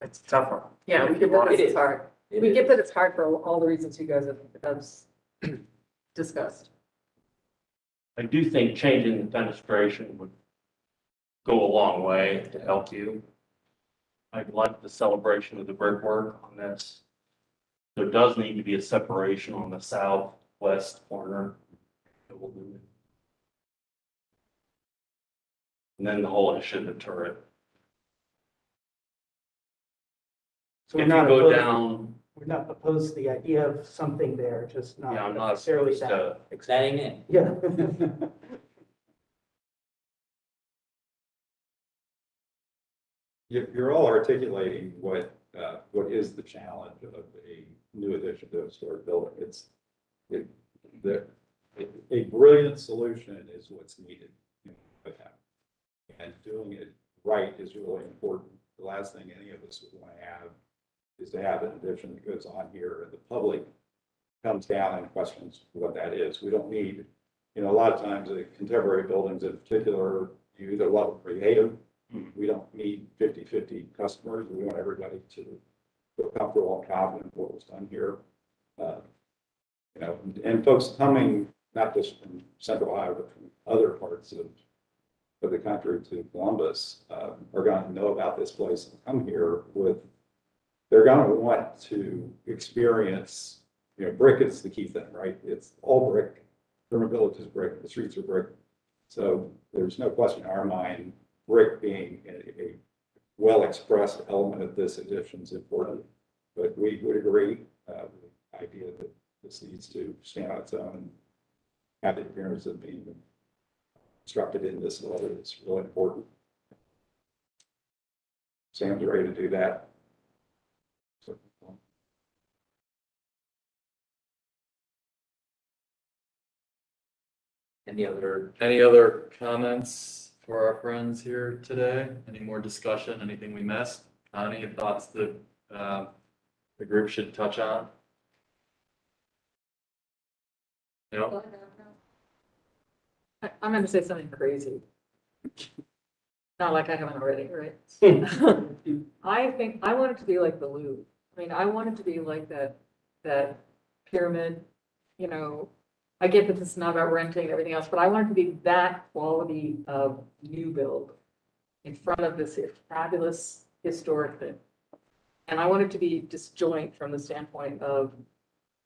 It's a tough one. Yeah, we get that It it's is. hard. It We is. get that it's hard for all the reasons you guys have discussed. I do think changing the fenestration would go a long way to help you. I'd like the celebration of the brickwork on this. There does need to be a separation on the southwest corner. And then the whole issue of the turret. So we're If you not go opposed, down, we're not opposed to the idea of something there, just not yeah, I'm not necessarily supposed that. to, That ain't it. Yeah. You're all articulating what is the challenge of a new addition to a historic building. The, a brilliant solution is what's needed. And doing it right is really important. The last thing any of us would want to have is to have an addition that goes on here and the public comes down and questions what that is. We don't need, a lot of times the contemporary buildings in particular, you either love them or you hate them. We don't need 50-50 customers. We want everybody to feel comfortable and confident in what was done here. And folks coming not just from Central Ohio, but from other parts of the country to Columbus are going to know about this place and come here they're going to want to experience, brick is the key thing, right? It's all brick. Sherman Village is brick. The streets are brick. So there's no question in our mind, brick being a well-expressed element of this addition is important. But we would agree with the idea that this needs to stand on its own and have the appearance of being constructed in this letter. It's really important. Sam's ready to do that. So, Any other, any other comments for our friends here today? Any more discussion, anything we missed? Any thoughts that the group should touch on? No? I'm going to say something crazy. Not like I haven't already, right? I think, I want it to be like the Louvre. I mean, I want it to be like that pyramid, I get that this is not about renting and everything else, but I want it to be that quality of new build in front of this fabulous historic thing. And I want it to be disjoint from the standpoint of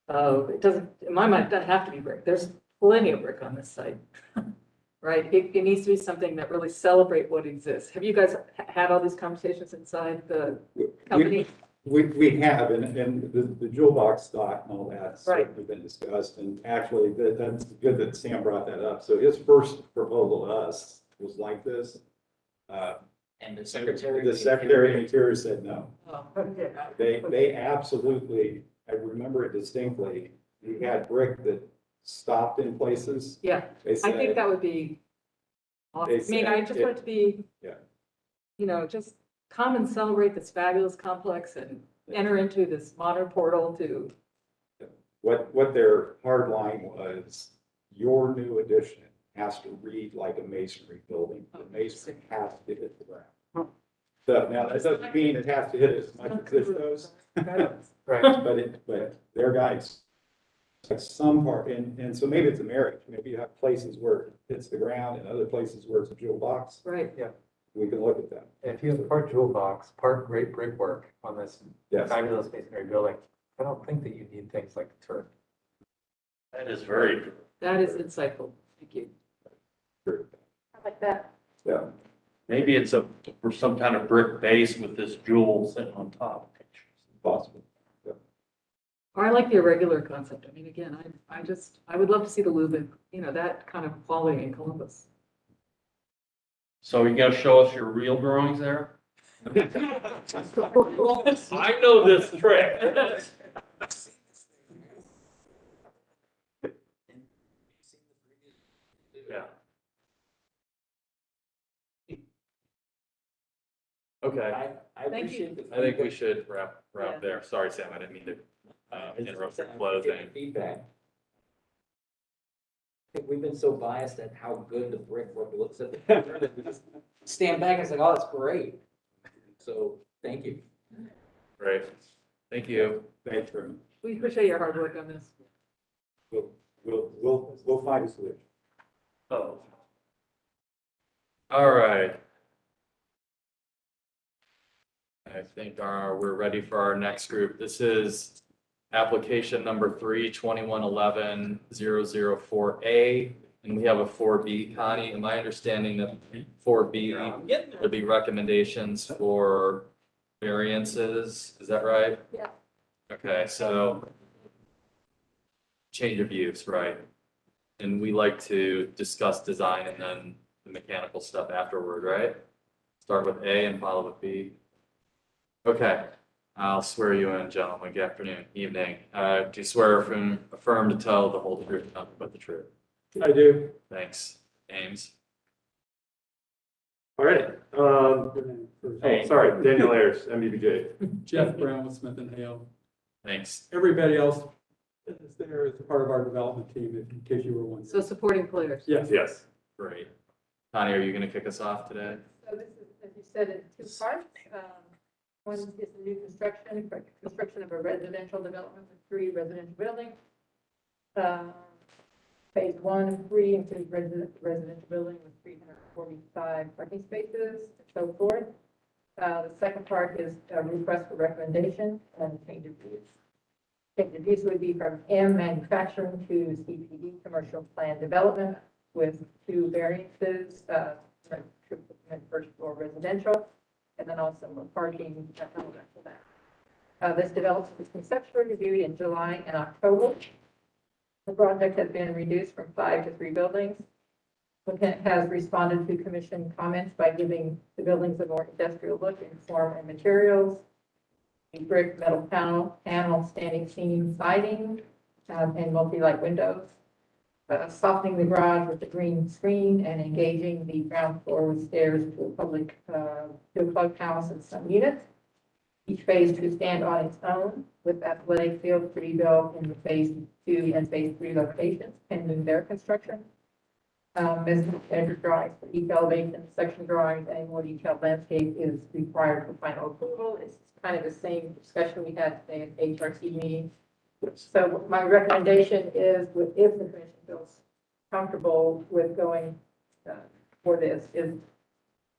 it doesn't, in my mind, it doesn't have to be brick. There's plenty of brick on this site. Right? It needs to be something that really celebrate what exists. Have you guys had all these conversations inside the company? We have, and the jewel box thought and all that's Right. certainly been discussed, and actually, that's good that Sam brought that up. So his first proposal to us was like this. and the secretary. The Secretary of Interior said no. Oh, okay. They absolutely, I remember it distinctly, we had brick that stopped in places. Yeah, They I said, think that would be awesome. They I mean, I said just it- want it to be, Yeah. just come and celebrate this fabulous complex and enter into this modern portal to, what their hard line was, your new addition has to read like a masonry building. The masonry has to hit the ground. So now, that doesn't mean it has to hit as much as this does, Right. but their guys, some part, and so maybe it's a marriage. Maybe you have places where it hits the ground and other places where it's a jewel box. right? We can look at that. If you have part jewel box, part great brickwork on this Yes. fabulous masonry building, I don't think that you need things like the turf. That is very true. That is insightful. Thank you. I like that. Yeah. Maybe it's for some kind of brick base with this jewel sitting on top. Possible. Or I like the irregular concept. I mean, again, I would love to see the Louvre, that kind of quality in Columbus. So you gotta show us your real drawings there? I know this trick. Yeah. Okay, I Thank you. appreciate the. I think we feedback. should Yeah. wrap there. Sorry, Sam, I didn't mean to It's interrupt your just closing. Feedback. I think we've been so biased at how good the brickwork looks at the picture that we just stand back and say, oh, it's great. So, thank you. Great. Thank you. Thanks very much. We appreciate your hard work on this. We'll find a solution. Oh. All right. I think we're ready for our next group. This is application number 3/2111-004A, and we have a 4B. Connie, am I understanding that 4B would be recommendations for variances? Is that right? Yeah. Okay, so change of use, right? And we like to discuss design and then the mechanical stuff afterward, right? Start with A and follow with B. Okay, I'll swear you in, gentlemen. Good afternoon, evening. Do you swear affirm to tell the whole truth, nothing but the truth? I do. Thanks. Ames? All right. Sorry, Daniel Ayers, MBBJ. Jeff Brown with Smith and Hale. Thanks. Everybody else is there as a part of our development team, in case you were wondering. So supporting players. Yes. Yes. Great. Connie, are you going to kick us off today? So this is, as you said, in two parts. One is the new construction of a residential development with 3 residential buildings. Phase 1 and 3 includes residential building with 345 parking spaces and so forth. The second part is a request for recommendation and change of use. Change of use would be from M manufacturing to CPD commercial plan development with 2 variances, first floor residential, and then also a parking element for that. This development was conceptually reviewed in July and October. The project has been reduced from 5 to 3 buildings. Applicant has responded to commission comments by giving the buildings a more industrial look in form and materials. A brick metal panel standing seam siding, and multi-light windows. Softening the garage with the green screen and engaging the ground floor with stairs to a clubhouse and some units. Each phase to stand on its own with athletic fields to be built in the phase 2 and phase 3 locations pending their construction. Standard drawings for each elevation, section drawings, and more detailed landscape is required for final approval. It's kind of the same discussion we had today at HRC meeting. So my recommendation is, if the commission feels comfortable with going for this, is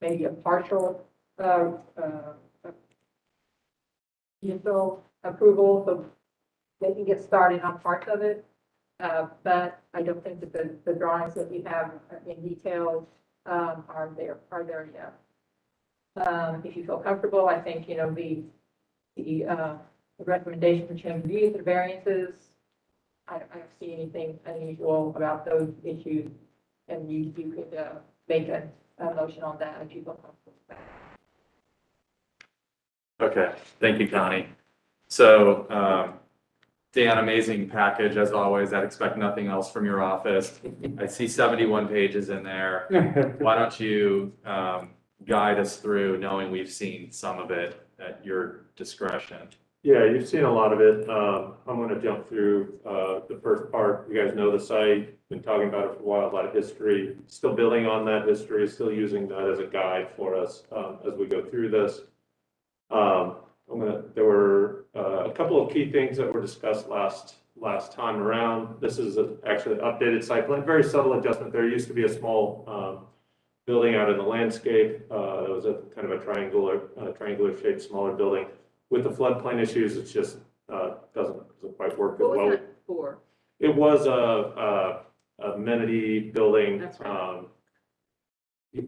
maybe a partial initial approval, so they can get started on parts of it. But I don't think that the drawings that we have in detail are there yet. If you feel comfortable, I think, the recommendation for change of use, the variances, I don't see anything unusual about those issues, and you could make a motion on that if you feel comfortable with that. Okay, thank you, Connie. So, Dan, amazing package as always. I'd expect nothing else from your office. I see 71 pages in there. Why don't you guide us through, knowing we've seen some of it at your discretion? Yeah, you've seen a lot of it. I'm going to jump through the first part. You guys know the site, been talking about it for a while, a lot of history. Still building on that history, still using that as a guide for us as we go through this. There were a couple of key things that were discussed last time around. This is actually an updated site plan, very subtle adjustment. There used to be a small building out in the landscape. It was a kind of a triangular shaped, smaller building. With the floodplain issues, it just doesn't quite work as What well. was that for? It was a amenity building. That's right.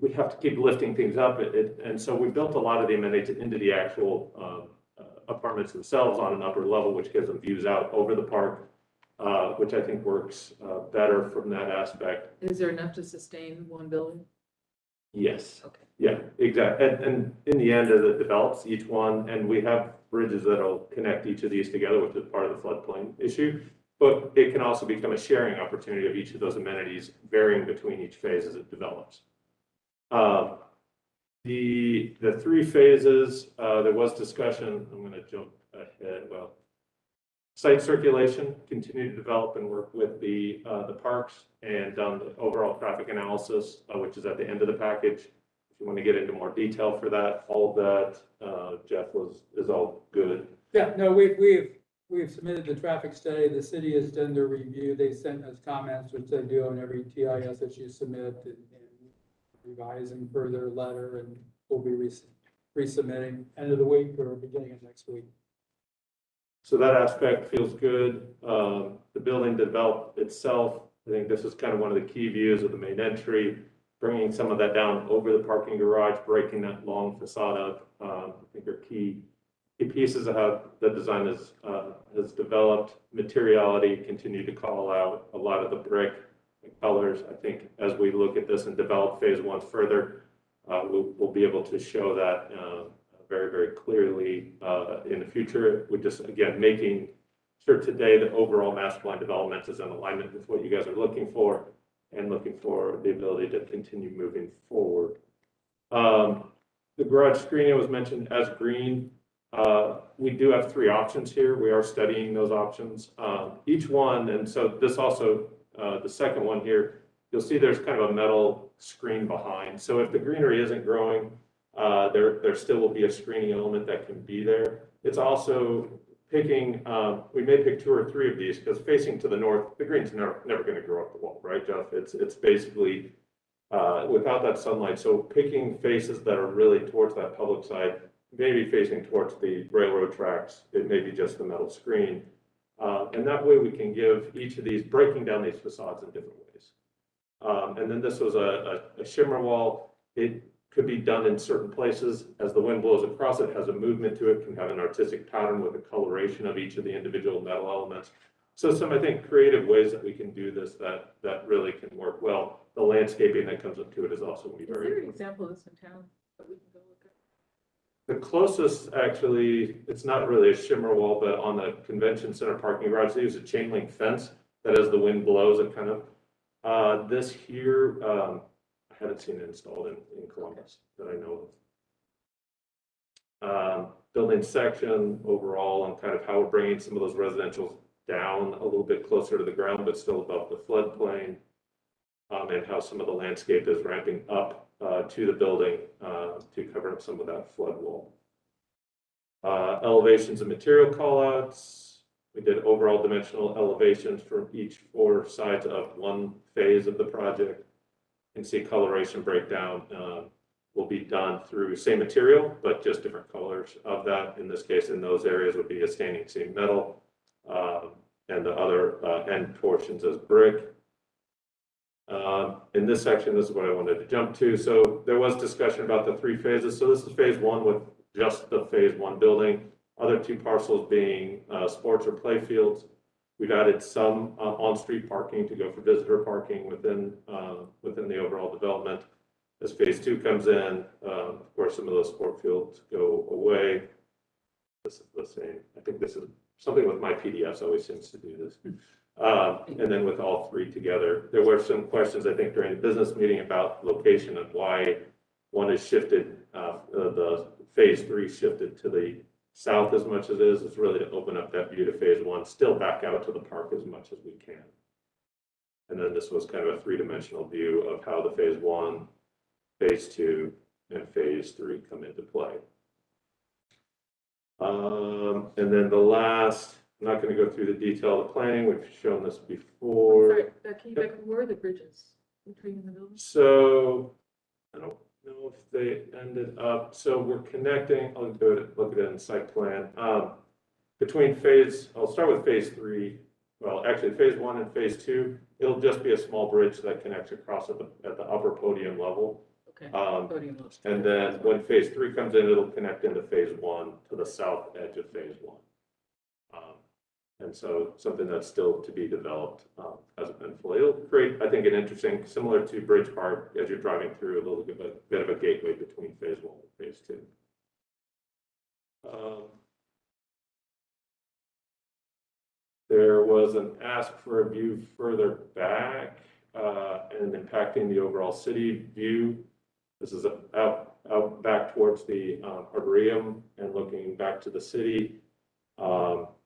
We have to keep lifting things up, and so we built a lot of the amenities into the actual apartments themselves on an upper level, which gives them views out over the park, which I think works better from that aspect. Is there enough to sustain one building? Yes. Okay. Yeah, exactly. And in the end, as it develops, each one, and we have bridges that'll connect each of these together, which is part of the floodplain issue. But it can also become a sharing opportunity of each of those amenities, varying between each phase as it develops. The 3 phases, there was discussion. I'm going to jump ahead. Well, site circulation, continue to develop and work with the parks, and done the overall traffic analysis, which is at the end of the package. If you want to get into more detail for that, all of that, Jeff is all good. Yeah, no, we've submitted the traffic study. The city has done their review. They sent us comments, which they do on every TIS that you submit, and revising for their letter, and we'll be resubmitting end of the week or beginning of next week. So that aspect feels good. The building developed itself, I think this is kind of one of the key views of the main entry, bringing some of that down over the parking garage, breaking that long facade up. I think are key pieces of how the design has developed. Materiality, continue to call out a lot of the brick and colors. I think as we look at this and develop phase one further, we'll be able to show that very, very clearly in the future. We're just, again, making sure today that overall master plan development is in alignment with what you guys are looking for and looking for the ability to continue moving forward. The garage screening was mentioned as green. We do have 3 options here. We are studying those options. Each one, and so this also, the second one here, you'll see there's kind of a metal screen behind. So if the greenery isn't growing, there still will be a screening element that can be there. It's also picking, we may pick 2 or 3 of these because facing to the north, the green's never going to grow up the wall, right, Jeff? It's basically without that sunlight. So picking faces that are really towards that public side, maybe facing towards the railroad tracks, it may be just the metal screen. And that way we can give each of these, breaking down these facades in different ways. And then this was a shimmer wall. It could be done in certain places. As the wind blows across it, has a movement to it, can have an artistic pattern with the coloration of each of the individual metal elements. So some, I think, creative ways that we can do this that really can work well. The landscaping that comes up to it is also going to be very Is there an important. example of this in town that we can go look at? The closest, actually, it's not really a shimmer wall, but on the convention center parking garage, they use a chain link fence that as the wind blows, it kind of, this here, I haven't seen it installed in Columbus that I know of. Building section overall and kind of how we're bringing some of those residentials down a little bit closer to the ground, but still above the floodplain. And how some of the landscape is ramping up to the building to cover up some of that flood wall. Elevations and material callouts. We did overall dimensional elevations for each 4 sides of one phase of the project. You can see coloration breakdown will be done through same material, but just different colors of that. In this case, in those areas would be a standing seam metal and the other end portions as brick. In this section, this is what I wanted to jump to. So there was discussion about the 3 phases. So this is phase 1 with just the phase 1 building. Other 2 parcels being sports or play fields. We've added some on-street parking to go for visitor parking within the overall development. As phase 2 comes in, of course, some of those sport fields go away. This is the same. I think this is something with my PDFs always seems to do this. And then with all 3 together, there were some questions, I think, during the business meeting about location and why one is shifted, the phase 3 shifted to the south as much as it is. It's really to open up that view to phase 1, still back out to the park as much as we can. And then this was kind of a 3-dimensional view of how the phase 1, phase 2, and phase 3 come into play. And then the last, I'm not going to go through the detail of the planning. We've shown this before. Sorry, can you back, where are the bridges between the buildings? So I don't know if they ended up, so we're connecting, I'll go to look at it in site plan. Between I'll start with phase 3. Well, actually phase 1 and phase 2, it'll just be a small bridge that connects across at the upper podium level. Okay. And then when phase 3 comes in, it'll connect into phase 1 to the south edge of phase 1. And so something that's still to be developed hasn't been fully. It'll create, I think, an interesting, similar to Bridge Park, as you're driving through, a little bit of a gateway between phase 1 and phase 2. There was an ask for a view further back and impacting the overall city view. This is out back towards the Arboretum and looking back to the city. Hope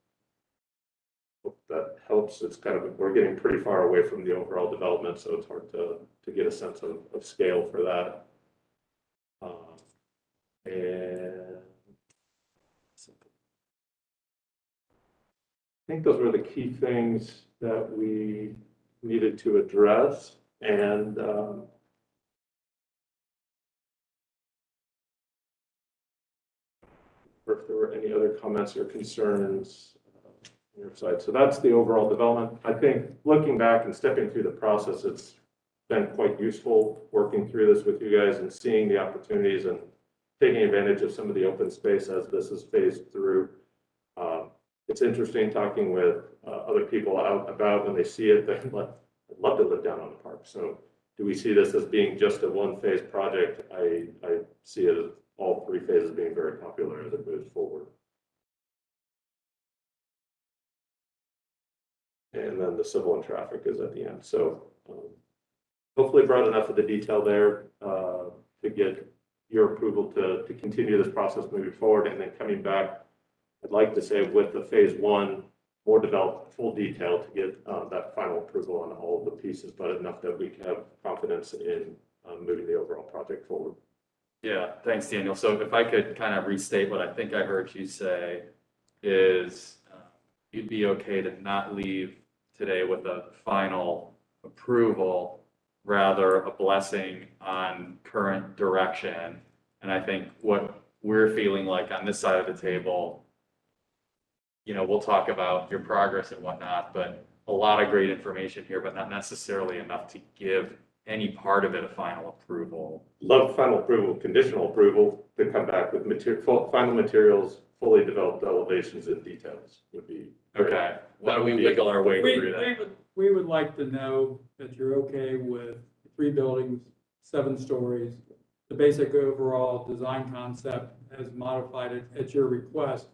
that helps. It's kind of, we're getting pretty far away from the overall development, so it's hard to get a sense of scale for that. And I think those were the key things that we needed to address. And or if there were any other comments or concerns on your side. So that's the overall development. I think looking back and stepping through the process, it's been quite useful working through this with you guys and seeing the opportunities and taking advantage of some of the open space as this is phased through. It's interesting talking with other people out about when they see it, they'd love to live down on the park. So do we see this as being just a one-phase project? I see it as all three phases being very popular as it moves forward. And then the civil and traffic is at the end. So hopefully brought enough of the detail there to get your approval to continue this process moving forward. And then coming back, I'd like to say with the phase one, more developed full detail to get that final approval on all of the pieces, but enough that we can have confidence in moving the overall project forward. Yeah, thanks, Daniel. So if I could kind of restate what I think I heard you say is you'd be okay to not leave today with a final approval, rather a blessing on current direction. And I think what we're feeling like on this side of the table, we'll talk about your progress and whatnot, but a lot of great information here, but not necessarily enough to give any part of it a final approval. Love final approval, conditional approval to come back with final materials, fully developed elevations and details would be. Okay, why don't we wiggle our way through that? We would like to know that you're okay with 3 buildings, 7 stories, the basic overall design concept as modified at your request,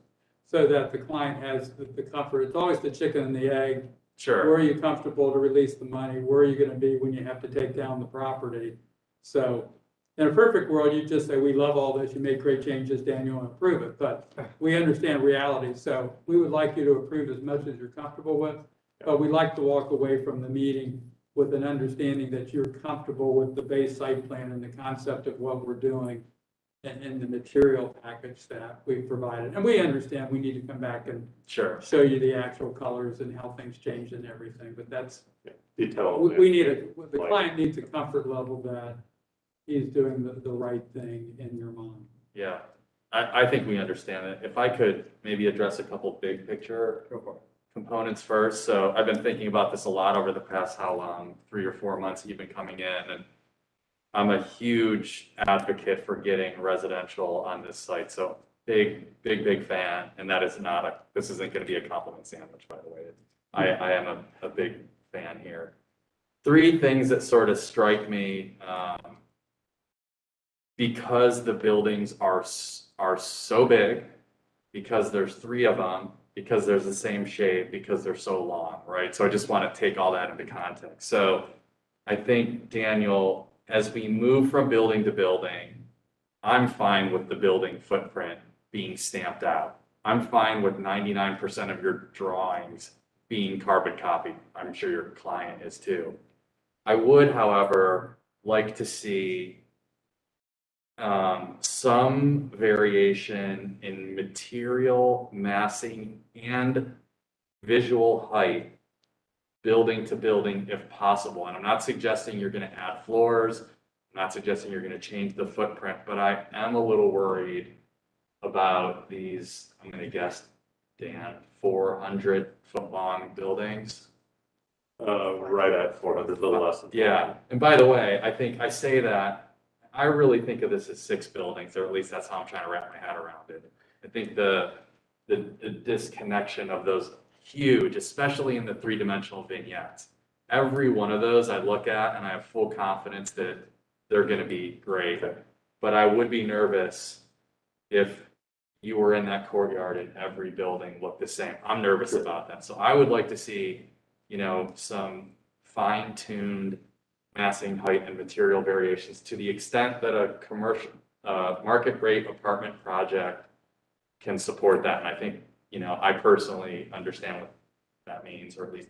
so that the client has the comfort. It's always the chicken and the egg. Sure. Where are you comfortable to release the money? Where are you going to be when you have to take down the property? So in a perfect world, you just say, we love all this. You made great changes, Daniel, and approve it. But we understand reality. So we would like you to approve as much as you're comfortable with. But we'd like to walk away from the meeting with an understanding that you're comfortable with the base site plan and the concept of what we're doing and the material package that we've provided. And we understand we need to come back and Sure. show you the actual colors and how things change and everything, but that's, Detail. we need the client needs a comfort level that he's doing the right thing in your mind. Yeah, I think we understand it. If I could maybe address a couple big picture components first. So I've been thinking about this a lot over the past, how long, 3 or 4 months you've been coming in, and I'm a huge advocate for getting residential on this site. So big fan. And that is not this isn't going to be a compliment sandwich, by the way. I am a big fan here. 3 things that sort of strike me, because the buildings are so big, because there's 3 of them, because there's the same shape, because they're so long, right? So I just want to take all that into context. So I think, Daniel, as we move from building to building, I'm fine with the building footprint being stamped out. I'm fine with 99% of your drawings being carbon copied. I'm sure your client is too. I would, however, like to see some variation in material massing and visual height, building to building if possible. And I'm not suggesting you're going to add floors. I'm not suggesting you're going to change the footprint, but I am a little worried about these, I'm going to guess, Dan, 400-foot long buildings. Right at 400, a little less than 400. Yeah. And by the way, I think I say that, I really think of this as 6 buildings, or at least that's how I'm trying to wrap my head around it. I think the disconnection of those huge, especially in the 3-dimensional vignettes. Every one of those I look at and I have full confidence that they're going to be great. Okay. But I would be nervous if you were in that courtyard and every building looked the same. I'm nervous about that. So I would like to see, some fine-tuned massing, height, and material variations to the extent that a commercial market rate apartment project can support that. And I think, I personally understand what that means, or at least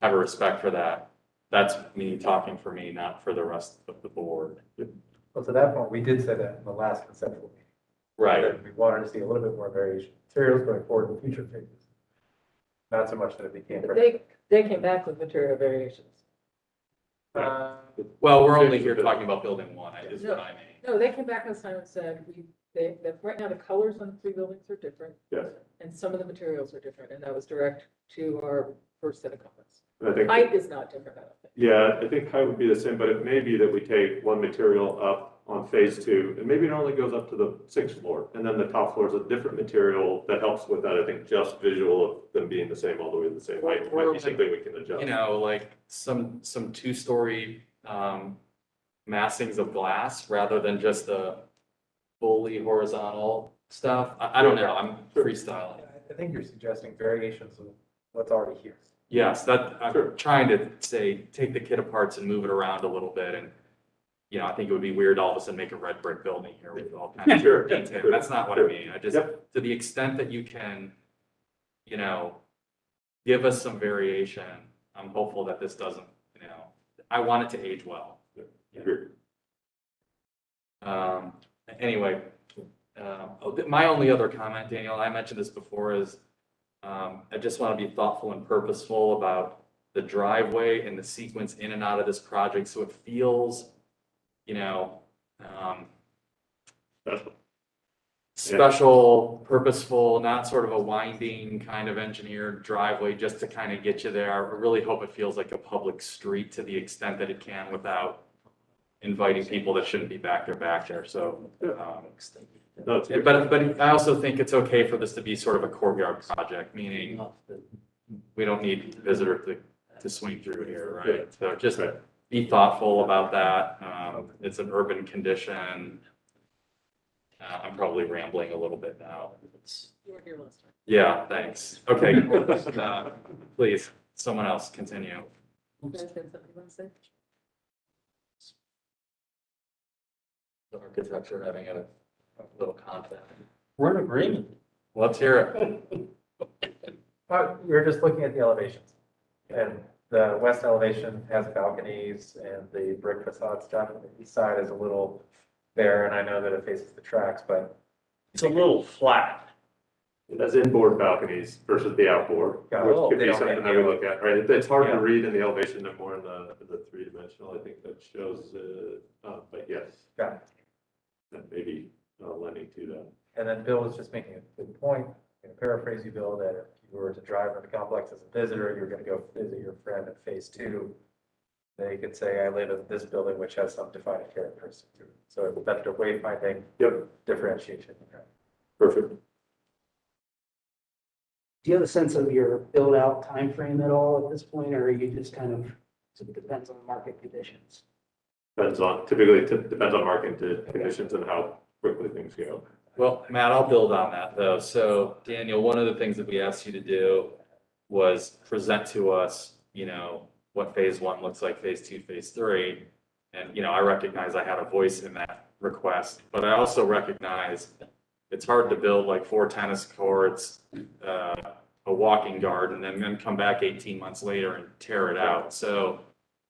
have a respect for that. That's me talking for me, not for the rest of the board. Well, to that point, we did say that in the last conceptual meeting. Right. That we wanted to see a little bit more variation, materials going forward in future phases. Not so much that it became. But they came back with material variations. Well, we're only here talking about building one, is what I mean. No, they came back this time and said, that right now the colors on the three buildings are different. Yes. And some of the materials are different, and that was direct to our first set of comments. I think, Height is not different, I don't think. yeah, I think height would be the same, but it may be that we take one material up on phase two, and maybe it only goes up to the sixth floor, and then the top floor is a different material that helps with that. I think just visual of them being the same, all the way to the same height, might be something we can adjust. You know, like some two-story massings of glass rather than just the fully horizontal stuff. I don't know, I'm freestyling. I think you're suggesting variations of what's already here. Yes, that, I'm Sure. trying to say, take the kit aparts and move it around a little bit. And, you know, I think it would be weird all of a sudden make a red brick building here with all kinds of Sure. detail. Sure. That's not what I mean. I just, Yep. to the extent that you can, you know, give us some variation, I'm hopeful that this doesn't, you know, I want it to age well. Agreed. Anyway, my only other comment, Daniel, I mentioned this before, is I just want to be thoughtful and purposeful about the driveway and the sequence in and out of this project, so it feels, you know, special, purposeful, not sort of a winding kind of engineered driveway just to kind of get you there. I really hope it feels like a public street to the extent that it can without inviting people that shouldn't be back there. So, No, it's good. but I also think it's okay for this to be sort of a courtyard project, meaning we don't need visitor to swing through here, right? So just Right. be thoughtful about that. It's an urban condition. I'm probably rambling a little bit now. You were here last time. Yeah, thanks. Okay, please, someone else continue. You guys have something you want to say? The architecture having a little conflict. We're in agreement. Let's hear it. We were just looking at the elevations. And the west elevation has balconies and the brick facade stuff. And the east side is a little bare, and I know that it faces the tracks, but It's a little flat. As inboard balconies versus the outboard, Yeah, which could they be don't something have that we look at, right? It's hard Yeah. to read in the elevation and more in the three-dimensional. I think that shows, but yes, got it. that may be lending to that. And then Bill was just making a good point, in paraphrase you, Bill, that if you were to drive around the complex as a visitor, you're gonna go visit your friend at phase two. They could say, I live in this building, which has some defining characteristics to it. So that's the wayfinding Yep, differentiation. perfect. Do you have a sense of your build-out timeframe at all at this point, or are you just kind of, it depends on market conditions? Typically depends on market conditions and how quickly things go. Well, Matt, I'll build on that though. So Daniel, one of the things that we asked you to do was present to us, you know, what phase one looks like, phase two, phase three. And, you know, I recognize I had a voice in that request, but I also recognize it's hard to build like 4 tennis courts, a walking garden, and then come back 18 months later and tear it out. So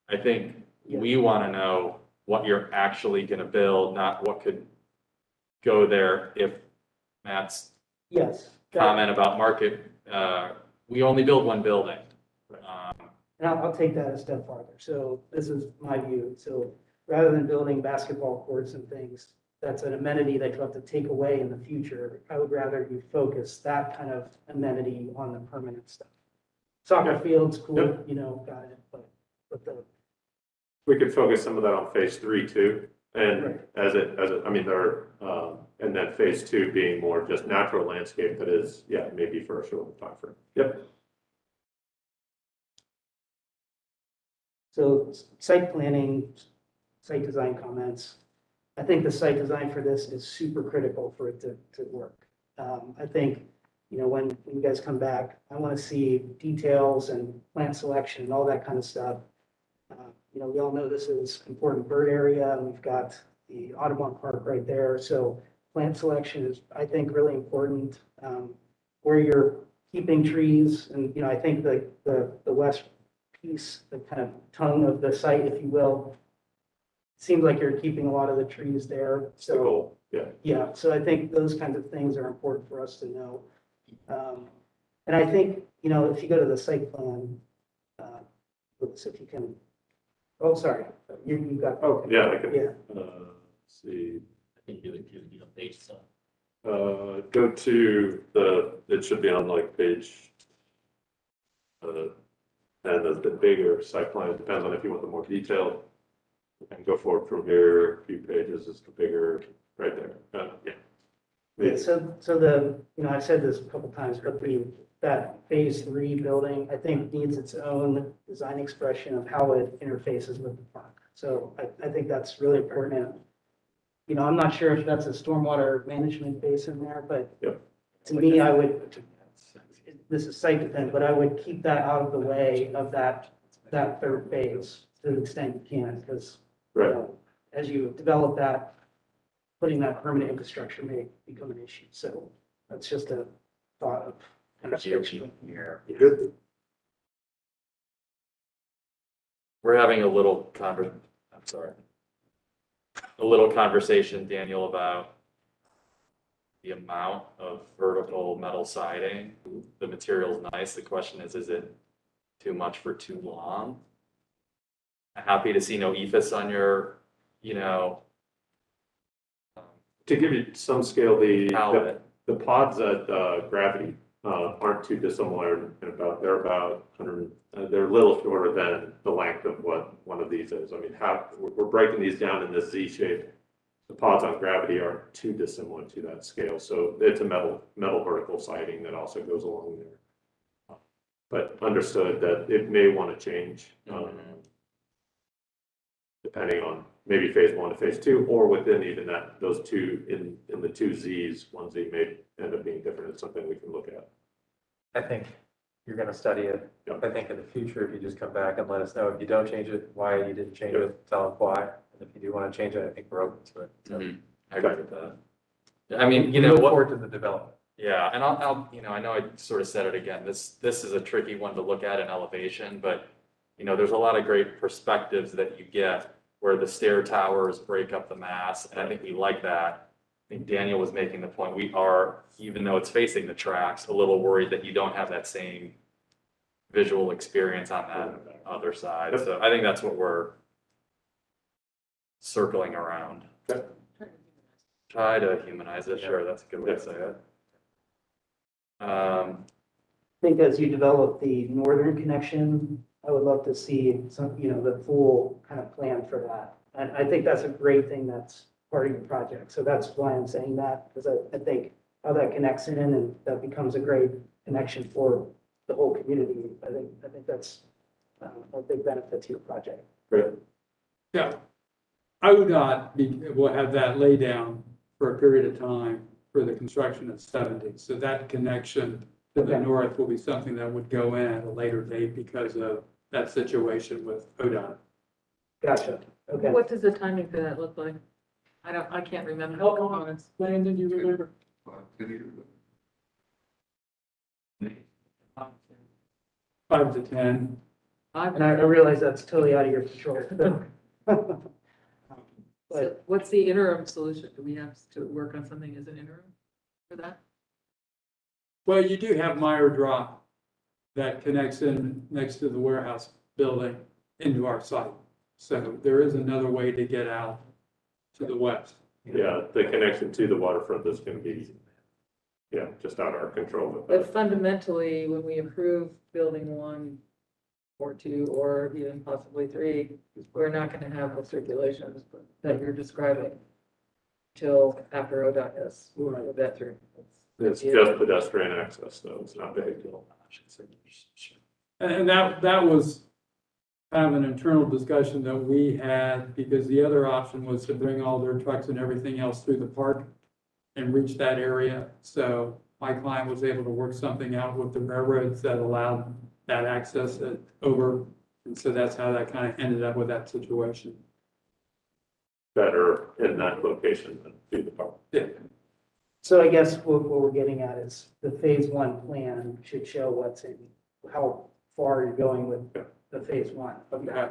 I think we want to know what you're actually going to build, not what could go there. If Matt's Yes. comment about market, we only build one building. And I'll take that a step farther. So this is my view. So rather than building basketball courts and things, that's an amenity that you have to take away in the future. I would rather you focus that kind of amenity on the permanent stuff. Soccer fields, cool, Yep. you know, got it, but the, We could focus some of that on phase three too. And Right. I mean, and then phase two being more just natural landscape that is, yeah, maybe for a short time frame. Yep. so site planning, site design comments. I think the site design for this is super critical for it to work. I think, you know, when you guys come back, I want to see details and plant selection and all that kind of stuff. You know, we all know this is important bird area, and we've got the Audubon Park right there. So plant selection is, I think, really important. Where you're keeping trees, and, you know, I think the west piece, the kind of tongue of the site, if you will, seems like you're keeping a lot of the trees there, It's the so, goal, yeah. yeah, so I think those kinds of things are important for us to know. And I think, you know, if you go to the site plan, let's see if you can, oh, sorry, you got. Oh, yeah, I can, Yeah, let's see. I think do it too, you know, page stuff. Go to it should be on like page, and the bigger site plan, depends on if you want the more detailed. And go forward from here, a few pages is the bigger, right there, yeah. yeah, so you know, I've said this a couple times, but that phase 3 building, I think needs its own design expression of how it interfaces with the park. So I think that's really important. You know, I'm not sure if that's a stormwater management basin there, but Yep. to me, I would, this is site dependent, but I would keep that out of the way of that third phase to the extent you can, because, you Right, know, as you develop that, putting that permanent infrastructure may become an issue. So that's just a thought of kind of structure here. good, We're having a little a little conversation, Daniel, about the amount of vertical metal siding. The material's nice. The question is it too much for too long? Happy to see no ephes on your, you know, to give you some scale, palette. the pods at Gravity aren't too dissimilar in about, they're about 100, they're a little shorter than the length of what one of these is. I mean, we're breaking these down in this Z shape. The pods on Gravity aren't too dissimilar to that scale. So it's a metal vertical siding that also goes along there. But understood that it may want to change depending on maybe phase 1 to phase 2, or within even those two in the two Zs, one Z may end up being different. It's something we can look at. I think you're gonna study it. Yep. I think in the future, if you just come back and let us know, if you don't change it, why you didn't change it, tell us why. And if you do wanna change it, I think we're open to it. So I agree with that. I mean, you we know look what? forward to the development. Yeah, and I'll, you know, I know I sort of said it again, this is a tricky one to look at in elevation, but, you know, there's a lot of great perspectives that you get where the stair towers break up the mass, and I think we like that. I think Daniel was making the point, we are, even though it's facing the tracks, a little worried that you don't have that same visual experience on that other side, so I think that's what we're circling around. Okay. Try to humanize it, sure, that's a good way to say it. I think as you develop the northern connection, I would love to see some, you know, the full kind of plan for that. And I think that's a great thing that's part of your project. So that's why I'm saying that, because I think how that connects in and that becomes a great connection for the whole community. I think that's a big benefit to your project. Great. Yeah. ODOT will have that lay down for a period of time for the construction of 70. So that connection to the Okay. north will be something that would go in at a later date because of that situation with ODOT. Gotcha. Okay. What does the timing for that look like? I can't remember the components. Landon, you remember? 5 to 10. And I realize that's totally out of your control. So what's the interim solution? Do we have to work on something as an interim for that? Well, you do have Meyer Drop that connects in next to the warehouse building into our site. So there is another way to get out to the west. Yeah, the connection to the waterfront is going to be, yeah, just out of our control. But fundamentally, when we approve building 1 or 2, or even possibly 3, we're not going to have the circulations that you're describing till after ODOT has moved that through. It's just pedestrian access, though. It's not a big deal. And that was kind of an internal discussion that we had, because the other option was to bring all their trucks and everything else through the park and reach that area. So my client was able to work something out with the railroads that allowed that access over. And so that's how that kind of ended up with that situation. Better in that location than through the park. Yeah. So I guess what we're getting at is the phase 1 plan should show what's in, how far you're going with the phase 1. Okay.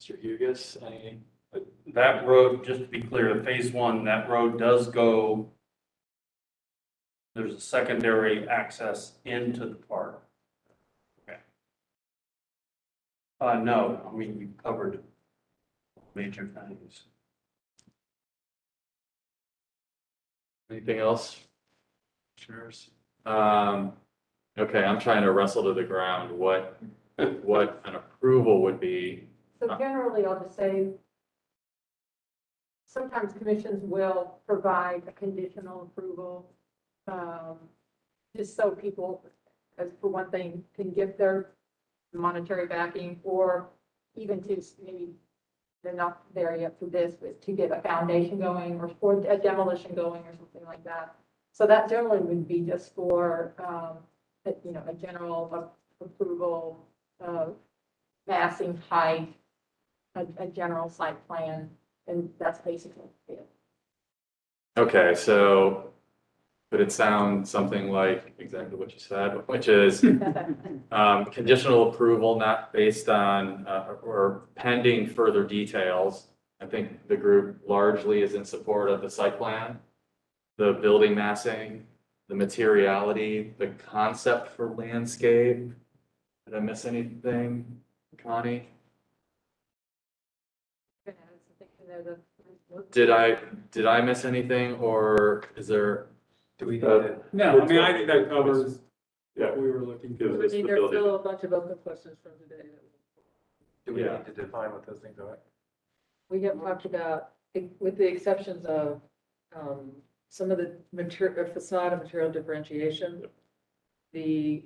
Mr. Hugus, any? That road, just to be clear, phase one, that road does go, there's a secondary access into the park. Okay. No, I mean, you covered major things. Anything else? Commissioners? Okay, I'm trying to wrestle to the ground what an approval would be. So generally, I'll just say, sometimes commissions will provide a conditional approval, just so people, as for one thing, can give their monetary backing, or even to maybe they're not there yet for this, but to get a foundation going or a demolition going or something like that. So that generally would be just for, a general approval of massing, height, a general site plan, and that's basically it. Okay, so, but it sounds something like exactly what you said, which is conditional approval not based on, or pending further details. I think the group largely is in support of the site plan, the building massing, the materiality, the concept for landscape. Did I miss anything, Connie? Did I miss anything, or is there? Do we need to? No, I mean, I think that covers Yeah. what we were looking Gives for. us the There's ability. still a bunch of open questions from today. Do we Yeah. need to define what those things are? We have talked about, with the exceptions of some of the facade and material differentiation, the,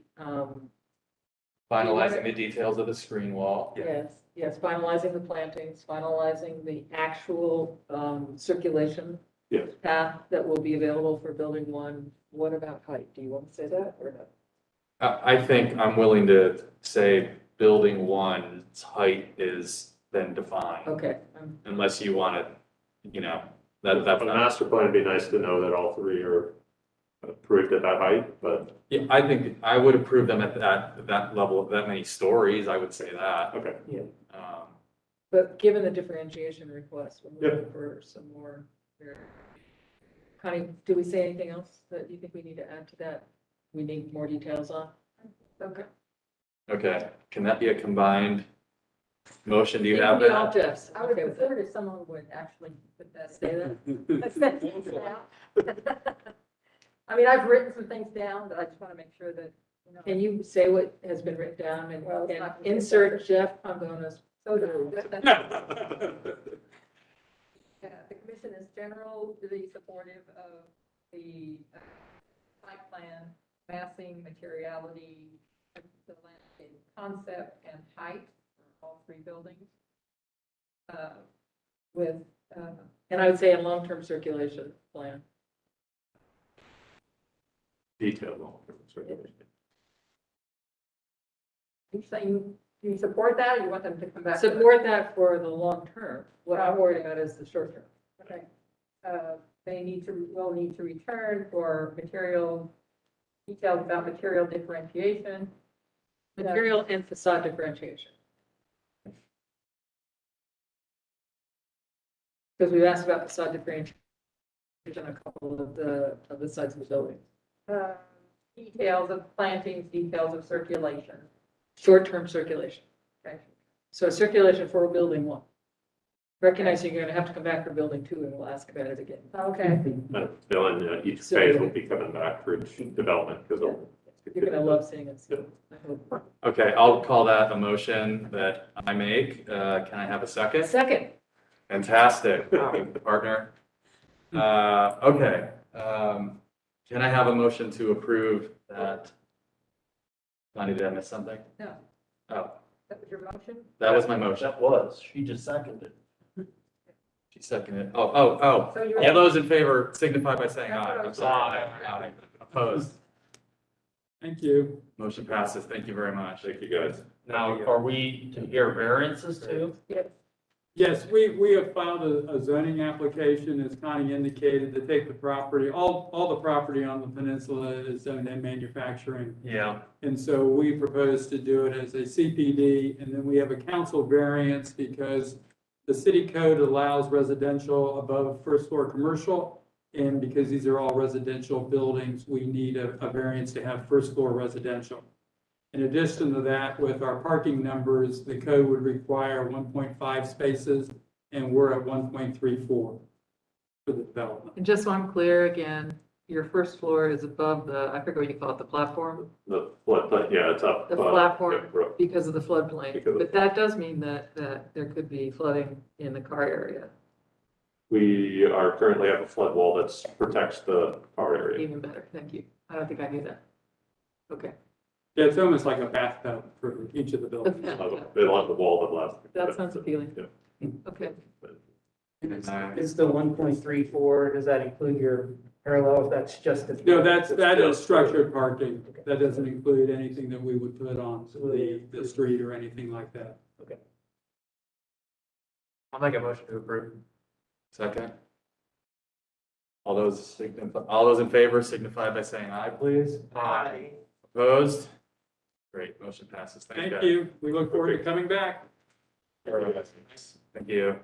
Finalizing the details of the screen wall. yes, finalizing the plantings, finalizing the actual circulation Yes. path that will be available for building one. What about height? Do you want to say that or no? I think I'm willing to say building one's height is then defined, Okay, unless you want to, On that's a not. master plan, it'd be nice to know that all three are approved at that height, but, Yeah, I think I would approve them at that level, that many stories, I would say that. okay. but given the differentiation request, we're Yep. looking for some more. Connie, do we say anything else that you think we need to add to that? We need more details on? Okay. Okay, can that be a combined motion? Do you It have can be all that? Jeff's. I would Okay have with that. preferred if someone would actually put that. Say that? I mean, I've written some things down, but I just want to make sure that, Can you say what has been written down and Well, it's and not gonna be insert Jeff Pangona's? So the commission is generally supportive of the site plan, massing, materiality, the landscape concept and height for all three buildings. With, And I would say a long-term circulation plan. Detailed long-term circulation. you saying you support that, or you want them to come back? to it? Support that for the long term. What I'm worried about is the short term. Okay. Will need to return for material, details about material differentiation. Material and facade differentiation. Because we've asked about facade differentiation on a couple of the sides of the building. Details of plantings, details of circulation. Short-term circulation. Okay. So circulation for building one. Recognizing you're gonna have to come back for building two and we'll ask about it again. Okay. Bill, and each So- phase will be coming back for each development, because You're gonna love seeing it. So I hope. Okay, I'll call that a motion that I make. Can I have a second? Second, Fantastic, the partner. Okay, can I have a motion to approve that? Connie, did I miss something? No. Oh, That was your motion? that was my motion. She just seconded. She seconded. Oh. So you're. All those in favor signify by saying aye. I'm sorry. Aye. Opposed. Thank you. Motion passes. Thank you very much. thank you, guys. Now, are we to hear variances too? Yes. Yes, we have filed a zoning application, as Connie indicated, to take the property, all the property on the peninsula is zoned in manufacturing. Yeah. And so we propose to do it as a CPD, and then we have a council variance because the city code allows residential above first floor commercial. And because these are all residential buildings, we need a variance to have first floor residential. In addition to that, with our parking numbers, the code would require 1.5 spaces, and we're at 1.34 for the development. And just so I'm clear again, your first floor is above the, I forget what you call it, the platform? The floodplain, yeah, it's up. The platform yeah, brook. because of the floodplain. Because of- But that does mean that there could be flooding in the car area, We are currently have a flood wall that protects the car area. even better. Thank you. I don't think I knew that. Okay. Yeah, it's almost like a bathtub for each of the buildings. They'll have the wall that lasts. That sounds appealing. Yeah. Okay. Is the 1.34, does that include your parallel, if that's just? No, that is structured parking. That doesn't include anything that we would put on the street or anything like that. I'll make a motion to approve. Second. All those in favor signify by saying aye, please. Aye. Opposed? Great, motion passes. Thank guys. you. We look forward to coming back. Thank you.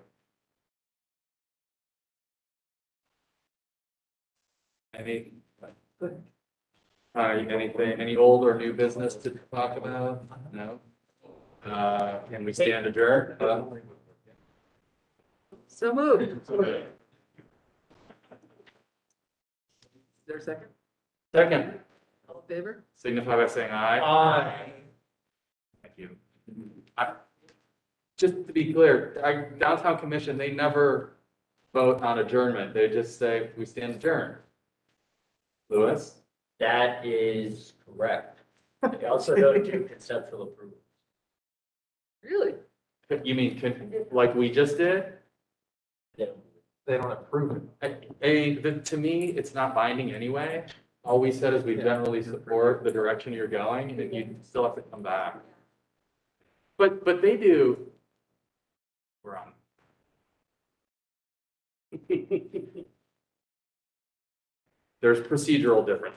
Any old or new business to talk about? No? Can we stand adjourned? So moved. Is there a second? Second, All in favor? signify by saying aye. Aye. Thank you. Just to be clear, downtown commission, they never vote on adjournment. They just say, we stand adjourned. Louis? That is correct. They also don't do conceptual approval. Really? You mean, like we just did? They don't- They don't approve it. To me, it's not binding anyway. All we said is we generally support the direction you're going, and you still have to come back. But they do. We're on. There's procedural differences.